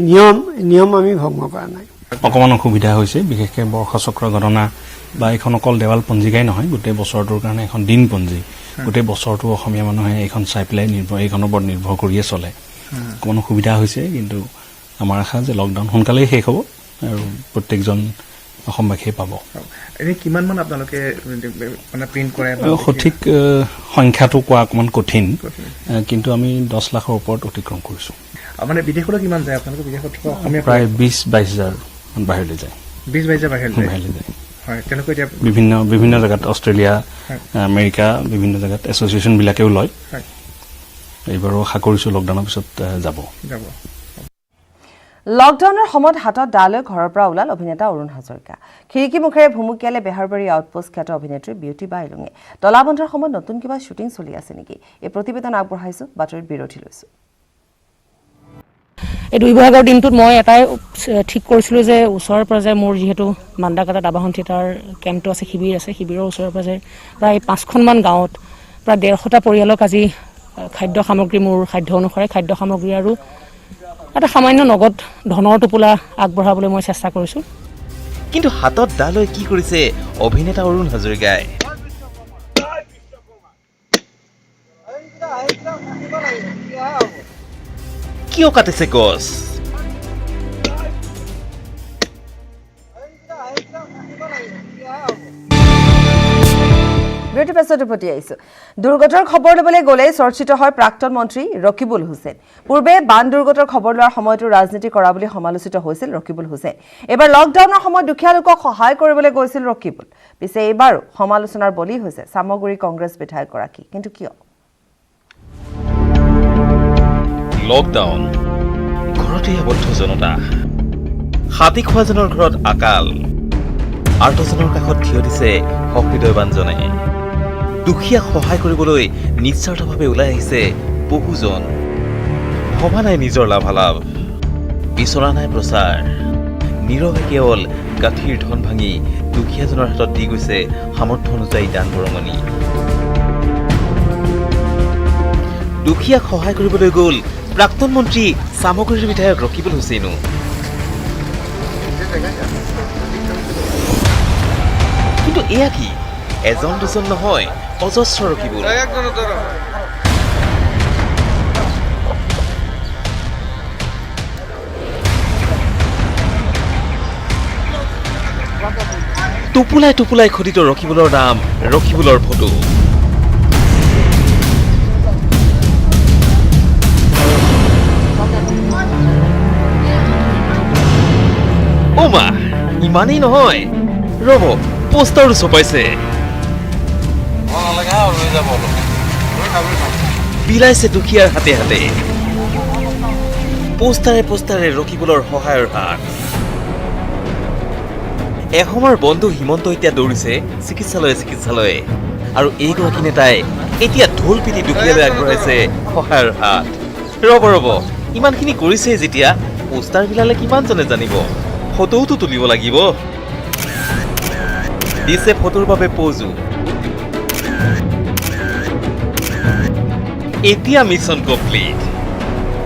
নিয়ম আমি ভংগ কৰা নাই। অকণমান অসুবিধা হৈছে, বিশেষকৈ বৰ্ষচক্ৰ গণনা বা এইখন অকল দেৱাল পঞ্জিকাই নহয়, গোটেই বছৰটোৰ কাৰণে এখন দিনপঞ্জী। গোটেই বছৰটো অসমীয়া মানুহে এইখন চাই পেলাই এইখনৰ ওপৰত নিৰ্ভৰ কৰিয়ে চলে। অকণমান অসুবিধা হৈছে, কিন্তু আমাৰ আশা যে লকডাউন সোনকালেই শেষ হ'ব আৰু প্ৰত্যেকজন অসমবাসীয়ে পাব। এনে কিমান মান আপোনালোকে মানে প্ৰিণ্ট কৰে? সঠিক সংখ্যাটো কোৱা অকণমান কঠিন, কিন্তু আমি 10 লাখৰ ওপৰত অতিক্ৰম কৰিছোঁ। মানে বিদেশলৈ কিমান যায় আপোনালোকে? বিদেশত অসমীয়া প্ৰায় 20-22 হাজাৰ বাহিৰলৈ যায়। 20-22 হাজাৰ বাহিৰলৈ যায়। হয়, তেওঁলোকে এতিয়া বিভিন্ন জেগাত অষ্ট্ৰেলিয়া, আমেৰিকা, বিভিন্ন জেগাত এছ'চিয়েশ্যনবিলাকেও লয়। এইবাৰো আশা কৰিছোঁ লকডাউনৰ পিছত যাব। লকডাউনৰ সময়ত হাতত দা লৈ ঘৰৰ পৰা ওলাল অভিনেতা অৰুণ হাজৰিকা। খিৰিকী মুখেৰে ভুমুকিয়ালে বেহাৰবাৰী আউটপোষ্ট খ্যাত অভিনেত্ৰী বিউটি বাইলুঙে। তলাবন্ধৰ সময়ত নতুন কিবা শ্বুটিং চলি আছে নেকি? এই প্ৰতিবেদন আগবঢ়াইছোঁ, বাতৰিত বিৰতি লৈছোঁ। এই 2 বহাগৰ দিনটোত মই এটাই ঠিক কৰিছিলোঁ যে ওচৰৰ পৰ্যায়ে মোৰ যিহেতু মান্দাকাটাত আবাহন থিয়েটাৰ কেম্পটো আছে, শিবিৰ আছে, শিবিৰৰ ওচৰৰ পৰ্যায়ে প্ৰায় 5খনমান গাঁৱত প্ৰায় 150টা পৰিয়ালক আজি খাদ্য সামগ্ৰী, মোৰ সাধ্য অনুসাৰে খাদ্য সামগ্ৰী আৰু এটা সামান্য নগদ ধনৰ টোপোলা আগবঢ়াবলৈ মই চেষ্টা কৰিছোঁ। কিন্তু হাতত দা লৈ কি কৰিছে অভিনেতা অৰুণ হাজৰিকাই? কিয় কাটিছে গছ? বিৰতিৰ পাছত উভতি আহিছো দুৰ্ঘটনাৰ খবৰ ল'বলৈ গ'লে চৰ্চিত হয় প্ৰাক্তন মন্ত্ৰী ৰকিবুল হুছেইন পূৰ্বে বান দুৰ্ঘটনাৰ খবৰ লোৱাৰ সময়তো ৰাজনীতি কৰা বুলি সমালোচিত হৈছিল ৰকিবুল হুছেইন এবাৰ লকডাউনৰ সময়ত দুখীয়া লোকক সহায় কৰিবলৈ গৈছিল ৰকিবুল পিছে এইবাৰো সমালোচনাৰ বলি হৈছে সামগুৰি কংগ্ৰেছ বিধায়কগৰাকী কিন্তু কিয় লকডাউন ঘৰতে আবদ্ধ জনতা হাতী খোৱাজনৰ ঘৰত আকাল আৰ্তজনৰ কাষত থিয় দিছে সহৃদয়বানজনে দুখীয়াক সহায় কৰিবলৈ নিস্বাৰ্থভাৱে ওলাই আহিছে বহুজন ভবা নাই নিজৰ লাভালাভ বিচৰা নাই প্ৰচাৰ নীৰৱে কেৱল গাঁঠিৰ ধন ভাঙি দুখীয়াজনৰ হাতত দি গৈছে সামৰ্থ্য অনুযায়ী দান বৰঙণি দুখীয়াক সহায় কৰিবলৈ গ'ল প্ৰাক্তন মন্ত্ৰী সামগুৰিৰ বিধায়ক ৰকিবুল হুছেইনো কিন্তু এয়া কি এজন দুজন নহয় অজস্ৰ ৰকিবুল টোপোলাই টোপোলাই খোদিত ৰকিবুলৰ নাম ৰকিবুলৰ ফটো ওমা ইমানেই নহয় ৰব পোষ্টাৰো ছপাইছে বিলাইছে দুখীয়াৰ হাতে হাতে পোষ্টাৰে ৰকিবুলৰ সহায়ৰ হাত এসময়ৰ বন্ধু হিমন্ত এতিয়া দৌৰিছে চিকিৎসালয়ে আৰু এইগৰাকী নেতাই এতিয়া ঢোল পিটি দুখীয়ালৈ আগবঢ়াইছে সহায়ৰ হাত ৰব ইমানখিনি কৰিছে যেতিয়া পোষ্টাৰ বিলালে কিমানজনে জানিব ফটোটো তুলিব লাগিব দিছে ফটোৰ বাবে পজু এতিয়া মিছন কমপ্লিট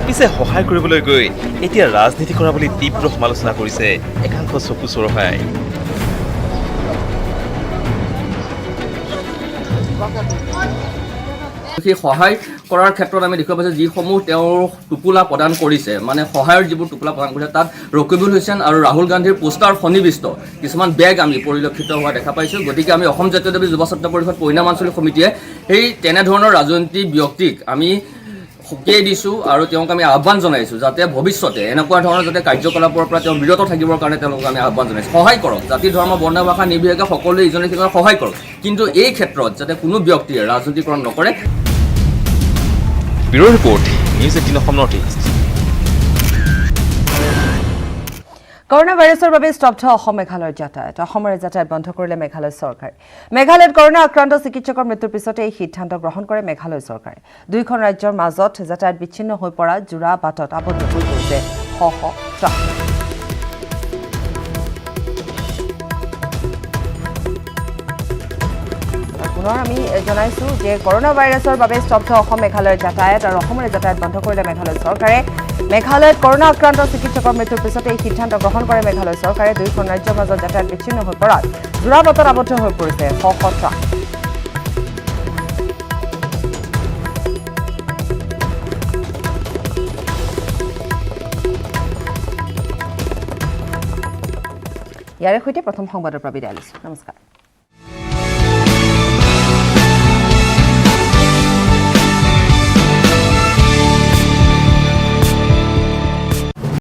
পিছে সহায় কৰিবলৈ গৈ এতিয়া ৰাজনীতি কৰা বুলি তীব্ৰ সমালোচনা কৰিছে একাংশ চকু চৰহাই সেই সহায় কৰাৰ ক্ষেত্ৰত আমি দেখিব পাইছোঁ যিসমূহ তেওঁৰ টোপোলা প্ৰদান কৰিছে মানে সহায়ৰ যিবোৰ টোপোলা প্ৰদান কৰিছে তাত ৰকিবুল হুছেইন আৰু ৰাহুল গান্ধীৰ পোষ্টাৰ সন্নিৱিষ্ট কিছুমান বেগ আমি পৰিলক্ষিত হোৱা দেখা পাইছোঁ গতিকে আমি অসম জাতীয়তাবাদী যুৱ ছাত্ৰ পৰিষদ পৰিণাম আঞ্চলিক সমিতিয়ে সেই তেনেধৰণৰ ৰাজনৈতিক ব্যক্তিক আমি সকীয়াই দিছোঁ আৰু তেওঁক আমি আহ্বান জনাইছোঁ যাতে ভৱিষ্যতে এনেকুৱা ধৰণৰ যাতে কাৰ্যকলাপৰ পৰা তেওঁ বিৰত থাকিবৰ কাৰণে তেওঁলোকক আমি আহ্বান জনাইছোঁ সহায় কৰক জাতি ধৰ্ম বৰ্ণ ভাষা নিৰ্বিশেষে সকলোৱে ইজনে সিজনক সহায় কৰক কিন্তু এই ক্ষেত্ৰত যাতে কোনো ব্যক্তিয়ে ৰাজনীতিকৰণ নকৰে bureau report news 18 Assam north east corona ভাইৰাছৰ বাবে স্তব্ধ অসম মেঘালয়ৰ যাতায়াত অসমৰে যাতায়াত বন্ধ কৰিলে মেঘালয় চৰকাৰে মেঘালয়ত কৰোনা আক্ৰান্ত চিকিৎসকৰ মৃত্যুৰ পিছতে এই সিদ্ধান্ত গ্ৰহণ কৰে মেঘালয় চৰকাৰে দুয়োখন ৰাজ্যৰ মাজত যাতায়াত বিচ্ছিন্ন হৈ পৰা জোৰা বাটত আবদ্ধ হৈ পৰিছে শ শ ট্ৰাক পুনৰ আমি জনাইছোঁ যে কৰোনা ভাইৰাছৰ বাবে স্তব্ধ অসম মেঘালয়ৰ যাতায়াত আৰু অসমৰে যাতায়াত বন্ধ কৰিলে মেঘালয় চৰকাৰে মেঘালয়ত কৰোনা আক্ৰান্ত চিকিৎসকৰ মৃত্যুৰ পিছতে এই সিদ্ধান্ত গ্ৰহণ কৰে মেঘালয় চৰকাৰে দুয়োখন ৰাজ্যৰ মাজত যাতায়াত বিচ্ছিন্ন হৈ পৰাত জোৰাবাটত আবদ্ধ হৈ পৰিছে শ শ ট্ৰাক ইয়াৰে সৈতে প্ৰথম সংবাদৰ পৰা বিদায় লৈছোঁ নমস্কাৰ